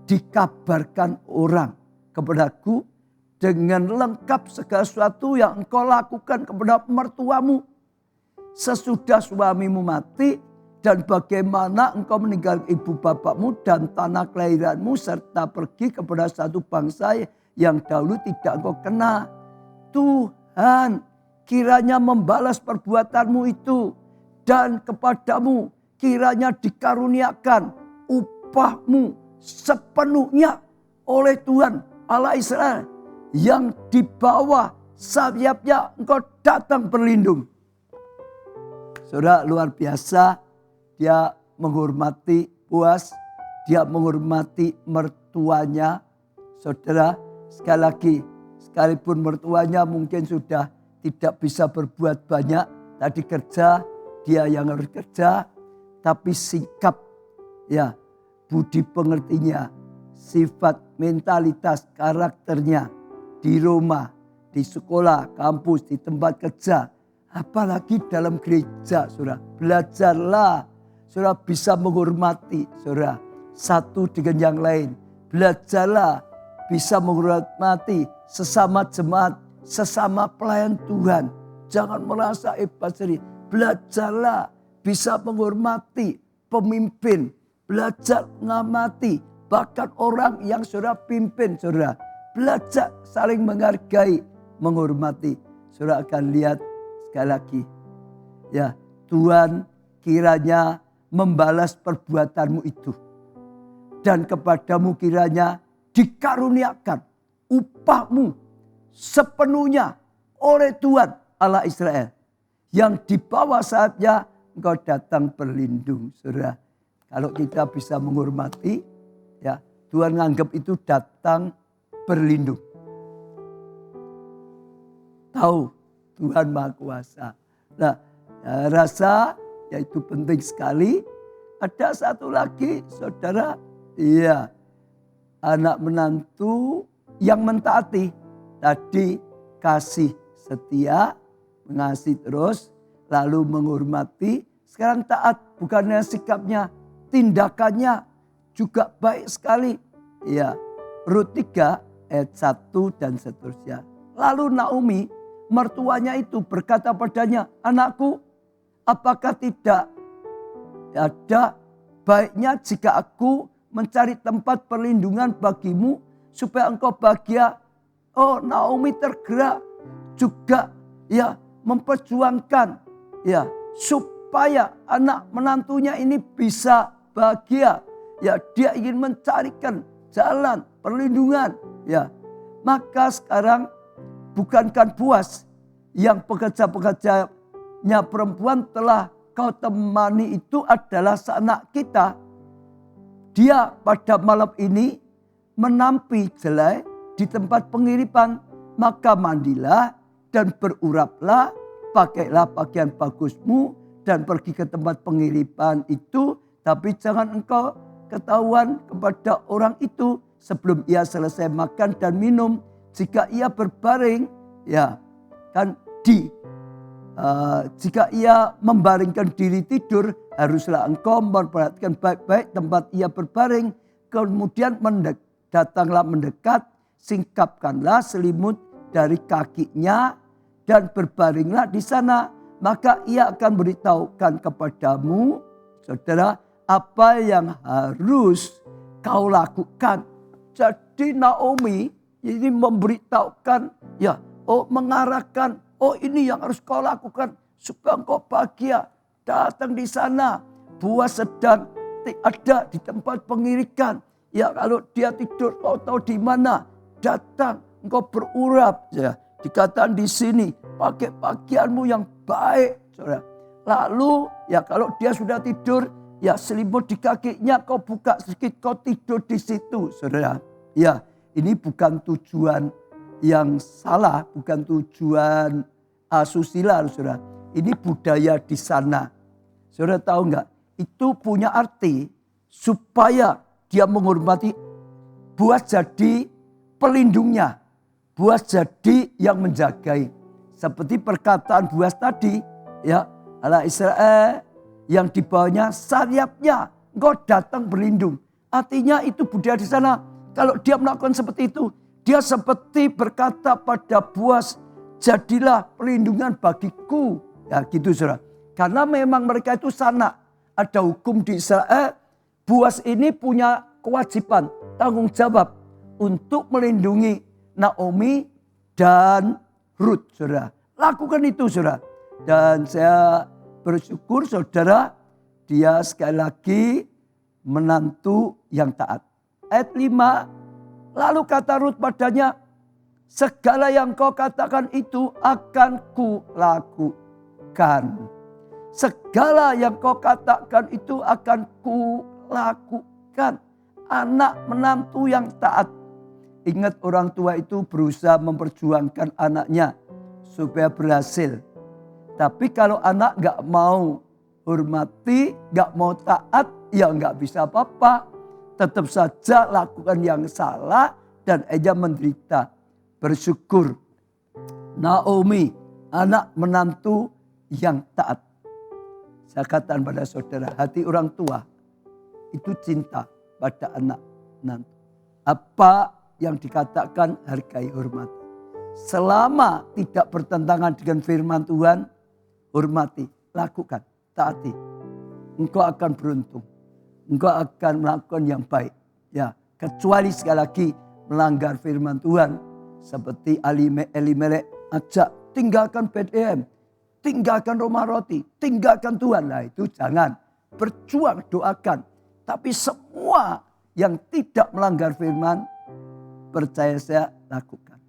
dikabarkan orang kepadaku dengan lengkap segala sesuatu yang engkau lakukan kepada mertuamu sesudah suamimu mati, dan bagaimana engkau meninggalkan ibu bapakmu dan tanah kelahiranmu serta pergi kepada satu bangsa yang dahulu tidak engkau kenal. Tuhan kiranya membalas perbuatanmu itu, dan kepadamu kiranya dikaruniakan upahmu sepenuhnya oleh Tuhan Allah Israel, yang di bawah sayapnya engkau datang berlindung. Saudara luar biasa, dia menghormati Boaz, dia menghormati mertuanya. Saudara sekali lagi, sekalipun mertuanya mungkin sudah tidak bisa berbuat banyak, tadi kerja, dia yang harus kerja, tapi sikap ya budi pengertinya, sifat, mentalitas, karakternya di rumah, di sekolah, kampus, di tempat kerja, apalagi dalam gereja, saudara. Belajarlah, saudara bisa menghormati, saudara, satu dengan yang lain. Belajarlah bisa menghormati sesama jemaat, sesama pelayan Tuhan. Jangan merasa hebat sendiri. Belajarlah bisa menghormati pemimpin. Belajar mengamati bahkan orang yang saudara pimpin, saudara. Belajar saling menghargai, menghormati. Saudara akan lihat sekali lagi. Ya, Tuhan kiranya membalas perbuatanmu itu. Dan kepadamu kiranya dikaruniakan upahmu sepenuhnya oleh Tuhan Allah Israel. Yang di bawah saatnya engkau datang berlindung, saudara. Kalau kita bisa menghormati, ya Tuhan menganggap itu datang berlindung. Tahu Tuhan Maha Kuasa. Nah, rasa yaitu penting sekali. Ada satu lagi, saudara, iya, anak menantu yang mentaati. Tadi kasih setia, mengasihi terus, lalu menghormati. Sekarang taat, bukannya sikapnya, tindakannya juga baik sekali. Ya, Rut 3 ayat 1 dan seterusnya. Lalu Naomi, mertuanya itu berkata padanya, anakku, apakah tidak ada baiknya jika aku mencari tempat perlindungan bagimu supaya engkau bahagia? Oh, Naomi tergerak juga ya memperjuangkan ya supaya anak menantunya ini bisa bahagia. Ya, dia ingin mencarikan jalan perlindungan, ya. Maka sekarang bukankah Boas yang pekerja-pekerjanya perempuan telah kau temani itu adalah seanak kita. Dia pada malam ini menampi jelai di tempat pengiripan. Maka mandilah dan beruraplah, pakailah pakaian bagusmu dan pergi ke tempat pengiripan itu. Tapi jangan engkau ketahuan kepada orang itu sebelum ia selesai makan dan minum. Jika ia berbaring, ya kan jika ia membaringkan diri tidur, haruslah engkau memperhatikan baik-baik tempat ia berbaring. Kemudian datanglah mendekat, singkapkanlah selimut dari kakinya dan berbaringlah di sana. Maka ia akan beritahukan kepadamu, saudara, apa yang harus kau lakukan. Jadi Naomi ini memberitahukan, ya, mengarahkan, ini yang harus kau lakukan supaya engkau bahagia. Datang di sana, Boas sedang ada di tempat pengirikan. Ya, kalau dia tidur, kau tahu di mana. Datang, engkau berurap. Ya, dikatakan di sini, pakai pakaianmu yang baik, saudara. Lalu, ya kalau dia sudah tidur, ya selimut di kakinya kau buka sedikit, kau tidur di situ, saudara. Ya, ini bukan tujuan yang salah, bukan tujuan asusila, saudara. Ini budaya di sana. Saudara tahu enggak? Itu punya arti supaya dia menghormati. Boas jadi pelindungnya. Boas jadi yang menjagai. Seperti perkataan Boas tadi, ya, Allah Israel yang di bawahnya sayapnya engkau datang berlindung. Artinya itu budaya di sana. Kalau dia melakukan seperti itu, dia seperti berkata pada Boas, jadilah perlindungan bagiku. Ya gitu, saudara. Karena memang mereka itu sana. Ada hukum di Israel. Boas ini punya kewajiban, tanggung jawab untuk melindungi Naomi dan Rut, saudara. Lakukan itu, saudara. Dan saya bersyukur, saudara, dia sekali lagi menantu yang taat. Ayat 5, lalu kata Rut padanya, segala yang kau katakan itu akan kulakukan. Segala yang kau katakan itu akan kulakukan. Anak menantu yang taat. Ingat, orang tua itu berusaha memperjuangkan anaknya supaya berhasil. Tapi kalau anak gak mau hormati, gak mau taat, ya gak bisa apa-apa. Tetap saja lakukan yang salah dan ia menderita. Bersyukur Naomi, anak menantu yang taat. Saya katakan pada saudara, hati orang tua itu cinta pada anak menantu. Apa yang dikatakan hargai, hormati. Selama tidak bertentangan dengan firman Tuhan, hormati, lakukan, taati. Engkau akan beruntung. Engkau akan melakukan yang baik. Ya, Kecuali sekali lagi melanggar firman Tuhan. Seperti Elimelek ajak tinggalkan Bethlehem, tinggalkan rumah roti, tinggalkan Tuhan. Nah itu jangan, berjuang, doakan. Tapi semua yang tidak melanggar firman, percaya saya lakukan.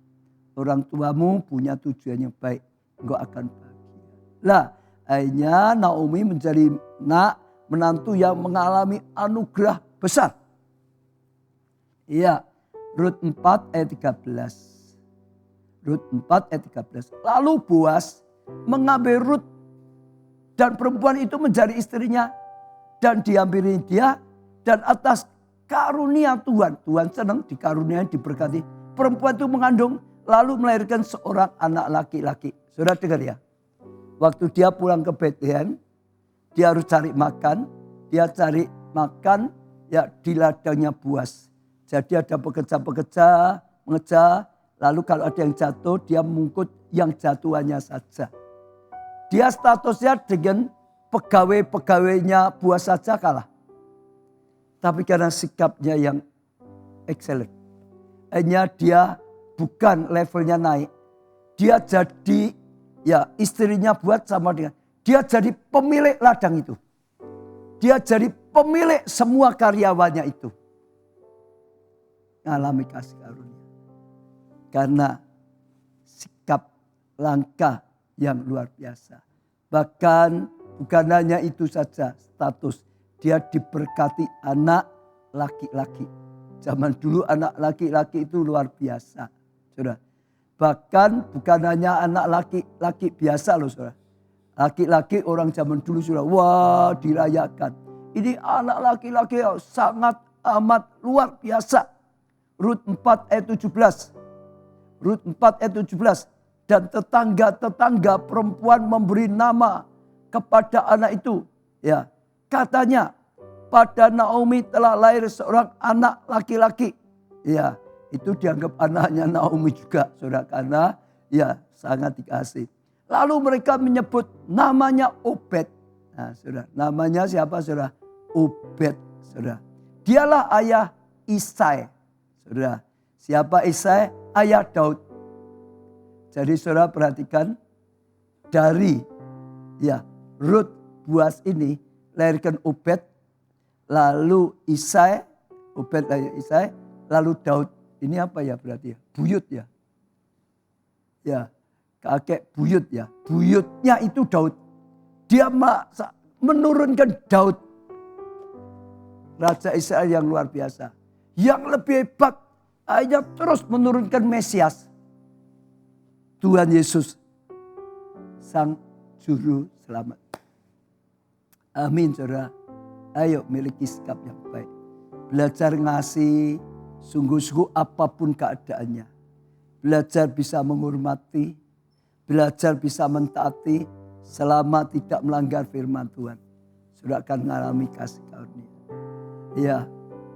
Orang tuamu punya tujuan yang baik, engkau akan bahagia. Lah akhirnya Naomi menjadi menantu yang mengalami anugerah besar. Iya, Rut 4 ayat 13. Rut 4 ayat 13. Lalu Boas mengambil Rut dan perempuan itu menjadi istrinya dan diambil dia, dan atas karunia Tuhan senang dikaruniai, diberkati. Perempuan itu mengandung lalu melahirkan seorang anak laki-laki. Saudara dengar ya. Waktu dia pulang ke Bethlehem, dia harus cari makan. Dia cari makan ya di ladangnya Boas. Jadi ada pekerja-pekerja mengejar. Lalu kalau ada yang jatuh, dia mengangkut yang jatuhannya saja. Dia statusnya dengan pegawai-pegawainya Boas saja kalah. Tapi karena sikapnya yang excellent. Hanya dia bukan levelnya naik. Dia jadi ya istrinya buat sama dengan. Dia jadi pemilik ladang itu. Dia jadi pemilik semua karyawannya itu. Ngalami kasih karunia. Karena sikap langkah yang luar biasa. Bahkan bukan hanya itu saja status. Dia diberkati anak laki-laki. Zaman dulu anak laki-laki itu luar biasa. Saudara. Bahkan bukan hanya anak laki-laki biasa loh saudara. Laki-laki orang zaman dulu sudah wah dirayakan. Ini anak laki-laki yang sangat amat luar biasa. Rut 4 ayat 17. Rut 4 ayat 17. Dan tetangga-tetangga perempuan memberi nama kepada anak itu. Ya, katanya pada Naomi telah lahir seorang anak laki-laki. Ya, itu dianggap anaknya Naomi juga, saudara, karena ya sangat dikasih. Lalu mereka menyebut namanya Obed. Nah, saudara, namanya siapa, saudara? Obed, saudara. Dialah ayah Isai, saudara. Siapa Isai? Ayah Daud. Jadi saudara perhatikan dari ya Rut Boas ini lahirkan Obed, lalu Isai, Obed lahir Isai, lalu Daud. Ini apa ya berarti ya? Buyut ya. Ya, kakek buyut ya. Buyutnya itu Daud. Dia menurunkan Daud. Raja Israel yang luar biasa. Yang lebih hebat, hanya terus menurunkan Mesias. Tuhan Yesus, Sang Juru Selamat. Amin saudara. Ayo miliki sikap yang baik. Belajar ngasih sungguh-sungguh apapun keadaannya. Belajar bisa menghormati. Belajar bisa mentaati selama tidak melanggar firman Tuhan. Saudara akan mengalami kasih karunia. Ya,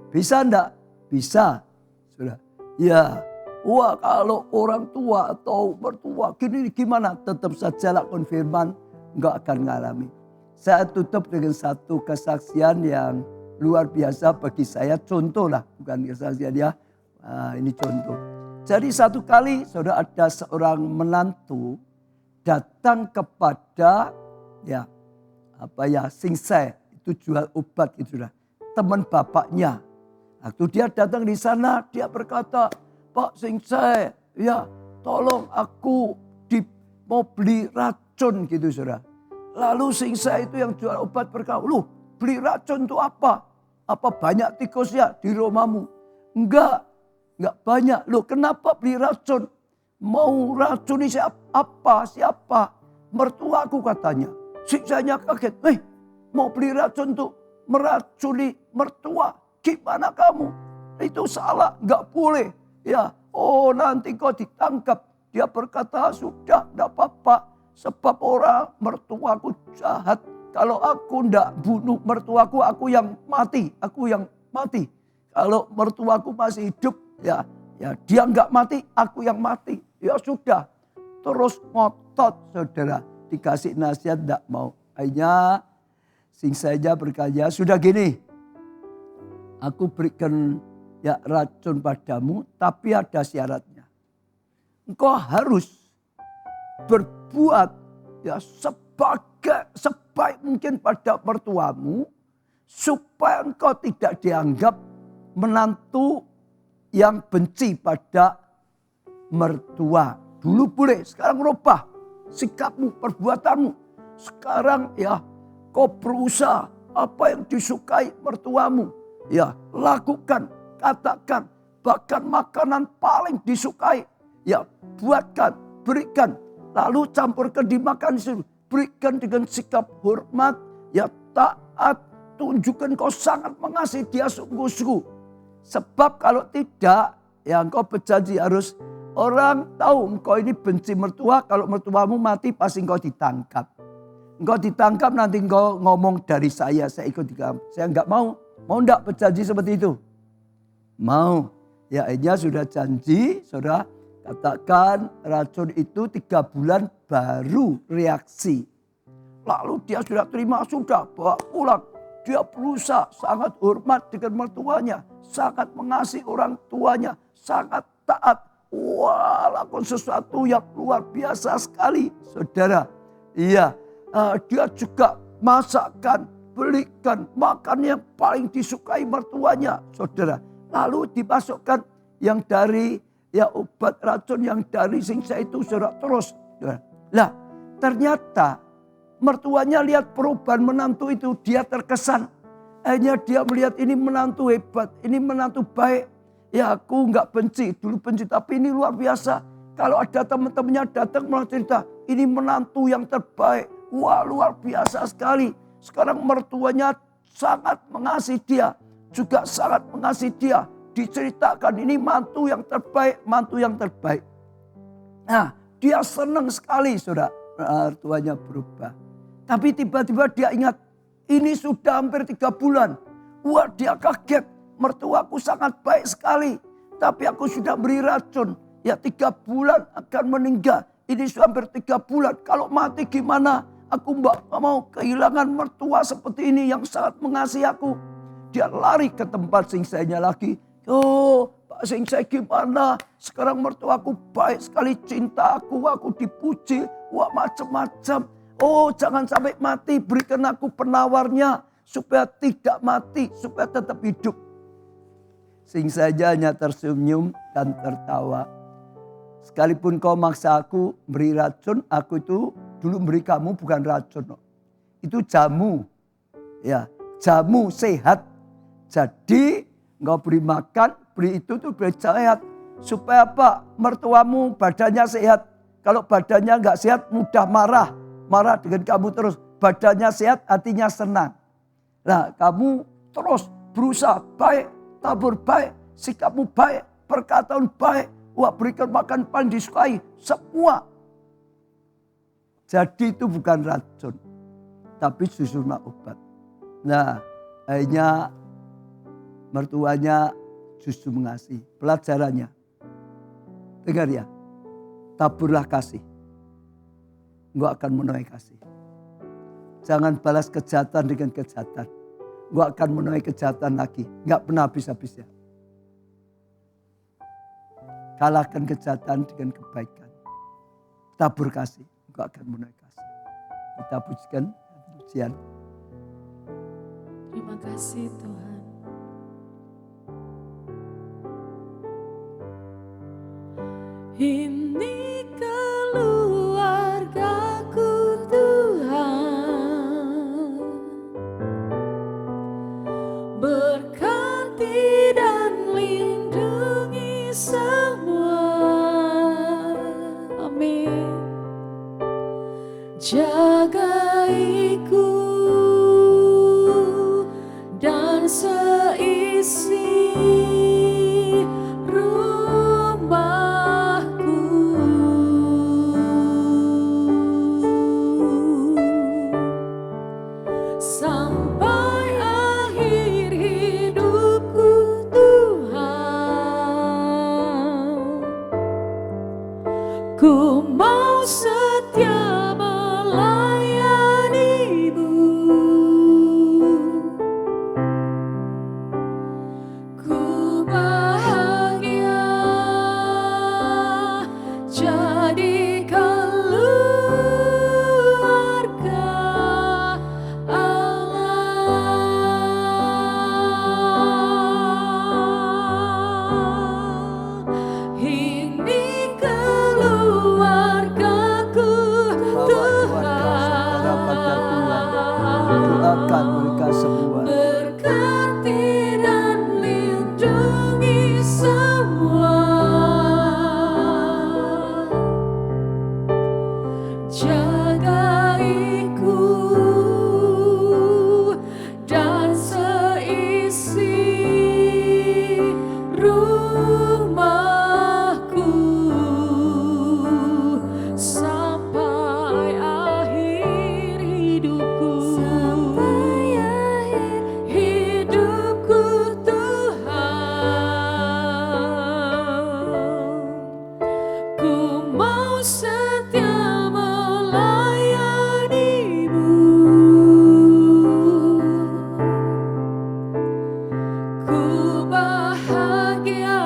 bisa enggak? Bisa. Saudara. Ya, wah kalau orang tua atau mertua gini gimana? Tetap saja lakukan firman, enggak akan mengalami. Saya tutup dengan satu kesaksian yang luar biasa bagi saya. Contoh lah, bukan kesaksian ya. Nah, ini contoh. Jadi satu kali saudara ada seorang menantu datang kepada ya Singsai, itu jual obat itu sudah. Teman bapaknya. Waktu dia datang di sana dia berkata, Pak Singsai, ya tolong aku mau beli racun gitu saudara. Lalu Singsai itu yang jual obat berkata, loh beli racun itu apa? Apa banyak tikusnya di rumahmu? Enggak banyak. Loh kenapa beli racun? Mau racuni siapa? Mertuaku katanya. Siksanya kaget. Mau beli racun tuh meracuni mertua. Gimana kamu? Itu salah, enggak boleh. Ya, oh nanti kau ditangkap. Dia berkata sudah enggak apa-apa. Sebab orang mertuaku jahat. Kalau aku enggak bunuh mertuaku, aku yang mati. Kalau mertuaku masih hidup, ya dia enggak mati, aku yang mati. Ya sudah. Terus ngotot saudara. Dikasih nasihat enggak mau. Akhirnya Singsainya berkata, sudah gini. Aku berikan ya racun padamu, tapi ada syaratnya. Engkau harus berbuat ya sebaik mungkin pada mertuamu, supaya engkau tidak dianggap menantu yang benci pada mertua. Dulu boleh, sekarang rubah sikapmu, perbuatanmu. Sekarang ya kau berusaha apa yang disukai mertuamu. Ya lakukan, katakan, bahkan makanan paling disukai. Ya buatkan, berikan. Lalu campurkan dimakan disuruh. Berikan dengan sikap hormat, ya taat. Tunjukkan kau sangat mengasihi dia sungguh-sungguh. Sebab kalau tidak, ya engkau berjanji harus orang tahu engkau ini benci mertua. Kalau mertuamu mati pasti engkau ditangkap. Engkau ditangkap nanti engkau ngomong dari saya ikut ditangkap. Saya enggak mau. Mau enggak berjanji seperti itu? Mau. Ya akhirnya sudah janji, saudara. Katakan racun itu 3 bulan baru reaksi. Lalu dia sudah terima, sudah bawa pulang. Dia berusaha sangat hormat dengan mertuanya. Sangat mengasihi orang tuanya. Sangat taat. Wah, lakukan sesuatu yang luar biasa sekali. Saudara, iya, dia juga masakkan, belikan makan yang paling disukai mertuanya. Saudara, lalu dimasukkan yang dari ya obat racun yang dari singsa itu, saudara, terus. Lah, ternyata mertuanya lihat perubahan menantu itu, dia terkesan. Akhirnya dia melihat ini menantu hebat, ini menantu baik. Ya aku nggak benci, dulu benci tapi ini luar biasa. Kalau ada teman-temannya datang malah cerita, ini menantu yang terbaik. Wah luar biasa sekali. Sekarang mertuanya sangat mengasihi dia, juga sangat mengasihi dia. Diceritakan ini mantu yang terbaik, mantu yang terbaik. Nah dia senang sekali saudara, mertuanya berubah. Tapi tiba-tiba dia ingat, ini sudah hampir 3 bulan. Wah dia kaget, mertuaku sangat baik sekali. Tapi aku sudah beri racun. Ya 3 bulan akan meninggal. Ini sudah hampir 3 bulan. Kalau mati gimana? Aku nggak mau kehilangan mertua seperti ini yang sangat mengasihi aku. Dia lari ke tempat singsainya lagi. Oh Pak Singsai gimana? Sekarang mertuaku baik sekali, cinta aku dipuji. Wah macam-macam. Oh jangan sampai mati, berikan aku penawarnya. Supaya tidak mati, supaya tetap hidup. Singsainya hanya tersenyum dan tertawa. Sekalipun kau maksa aku beri racun, aku itu dulu beri kamu bukan racun. Itu jamu. Ya, jamu sehat. Jadi engkau beri makan, beri itu tuh beri sehat. Supaya apa? Mertuamu badannya sehat. Kalau badannya enggak sehat mudah marah. Marah dengan kamu terus. Badannya sehat, hatinya senang. Nah kamu terus berusaha baik, tabur baik, sikapmu baik, perkataan baik. Wah berikan makan paling disukai, semua. Jadi itu bukan racun, tapi susu obat. Nah akhirnya mertuanya justru mengasihi. Pelajarannya, dengar ya, taburlah kasih. Engkau akan menuai kasih. Jangan balas kejahatan dengan kejahatan. Engkau akan menuai kejahatan lagi. Enggak pernah habis-habisnya. Kalahkan kejahatan dengan kebaikan. Tabur kasih. Engkau akan menuai kasih. Kita pujikan pujian. Terima kasih Tuhan. Ini keluargaku Tuhan, berkati dan lindungi semua. Amin. Jagaiku dan seisi sampai akhir hidupku Tuhan. Ku mau setia melayanimu berkat mereka semua. Berkati dan lindungi semua. Jagaiku dan seisi rumahku sampai akhir hidupku. Sampai akhir hidupku Tuhan. Ku mau setia melayanimu. Ku bahagia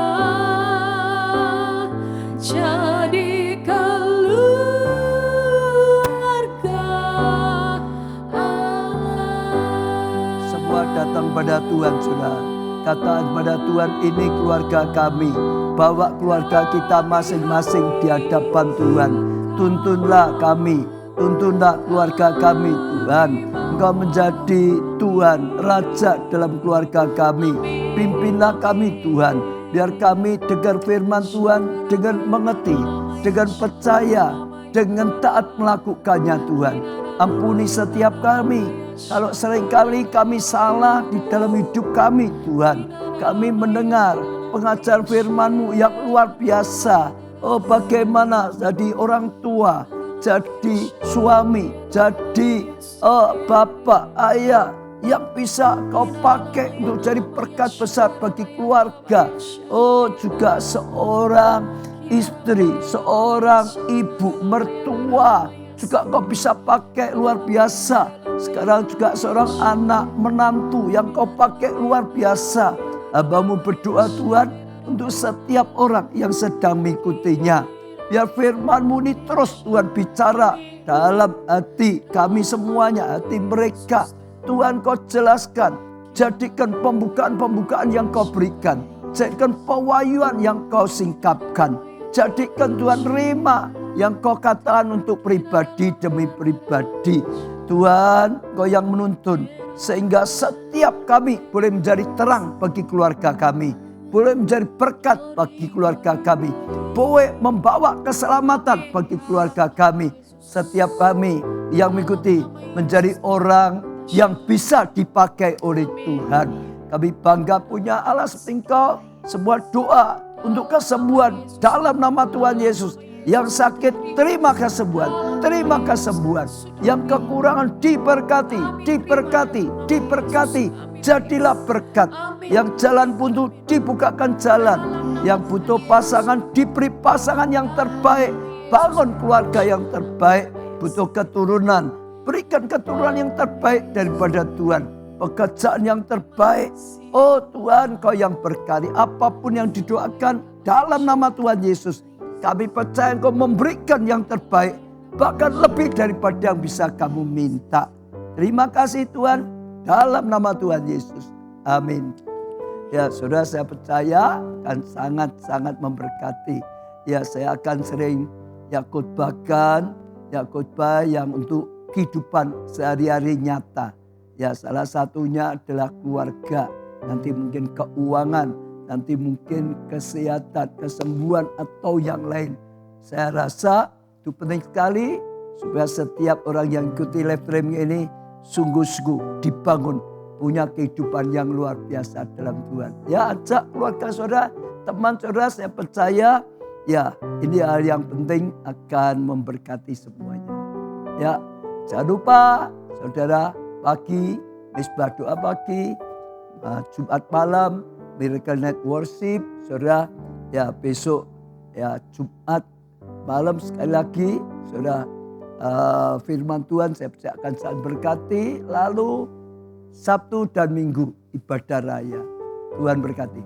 jadi keluarga Allah. Semua datang pada Tuhan, saudara. Katakan pada Tuhan, ini keluarga kami. Bawa keluarga kita masing-masing di hadapan Tuhan. Tuntunlah kami, tuntunlah keluarga kami Tuhan. Engkau menjadi Tuhan, Raja dalam keluarga kami. Pimpinlah kami Tuhan. Biar kami dengar firman Tuhan dengan mengerti, dengan percaya, dengan taat melakukannya Tuhan. Ampuni setiap kami. Kalau seringkali kami salah di dalam hidup kami Tuhan. Kami mendengar pengajar firman-Mu yang luar biasa. Oh, bagaimana jadi orang tua, jadi suami, jadi bapak, ayah yang bisa Kau pakai untuk jadi berkat besar bagi keluarga. Oh, juga seorang istri, seorang ibu, mertua juga Kau bisa pakai luar biasa. Sekarang juga seorang anak menantu yang Kau pakai luar biasa. Hamba-Mu berdoa Tuhan untuk setiap orang yang sedang mengikutinya. Biar firman-Mu ini terus Tuhan bicara dalam hati kami semuanya, hati mereka. Tuhan Kau jelaskan, jadikan pembukaan-pembukaan yang Kau berikan. Jadikan pewahyuan yang Kau singkapkan. Jadikan Tuhan rema yang Kau katakan untuk pribadi demi pribadi. Tuhan, Kau yang menuntun sehingga setiap kami boleh menjadi terang bagi keluarga kami, boleh menjadi berkat bagi keluarga kami, boleh membawa keselamatan bagi keluarga kami. Setiap kami yang mengikuti menjadi orang yang bisa dipakai oleh Tuhan. Kami bangga punya Allah seperti Engkau. Sebuah doa untuk kesembuhan dalam nama Tuhan Yesus. Yang sakit terima kesembuhan, terima kesembuhan. Yang kekurangan diberkati, diberkati, diberkati. Jadilah berkat. Yang jalan buntu dibukakan jalan. Yang butuh pasangan diberi pasangan yang terbaik. Bangun keluarga yang terbaik. Butuh keturunan, berikan keturunan yang terbaik daripada Tuhan. Pekerjaan yang terbaik. Oh Tuhan, Kau yang berkati. Apapun yang didoakan dalam nama Tuhan Yesus. Kami percaya Engkau memberikan yang terbaik. Bahkan lebih daripada yang bisa kamu minta. Terima kasih Tuhan. Dalam nama Tuhan Yesus. Amin. Ya saudara, saya percaya akan sangat-sangat memberkati. Ya, saya akan sering khotbahkan. Ya, khotbah yang untuk kehidupan sehari-hari nyata. Ya, salah satunya adalah keluarga. Nanti mungkin keuangan. Nanti mungkin kesehatan, kesembuhan atau yang lain. Saya rasa itu penting sekali supaya setiap orang yang ikuti live streaming ini sungguh-sungguh dibangun, punya kehidupan yang luar biasa dalam Tuhan. Ya, ajak keluarga saudara, teman saudara, saya percaya ya ini hal yang penting akan memberkati semuanya. Ya, jangan lupa saudara, pagi misbah doa pagi, Jumat malam Miracle Night Worship, saudara. Ya, besok ya Jumat malam sekali lagi, saudara, firman Tuhan saya akan sangat berkati. Lalu Sabtu dan Minggu ibadah raya. Tuhan berkati.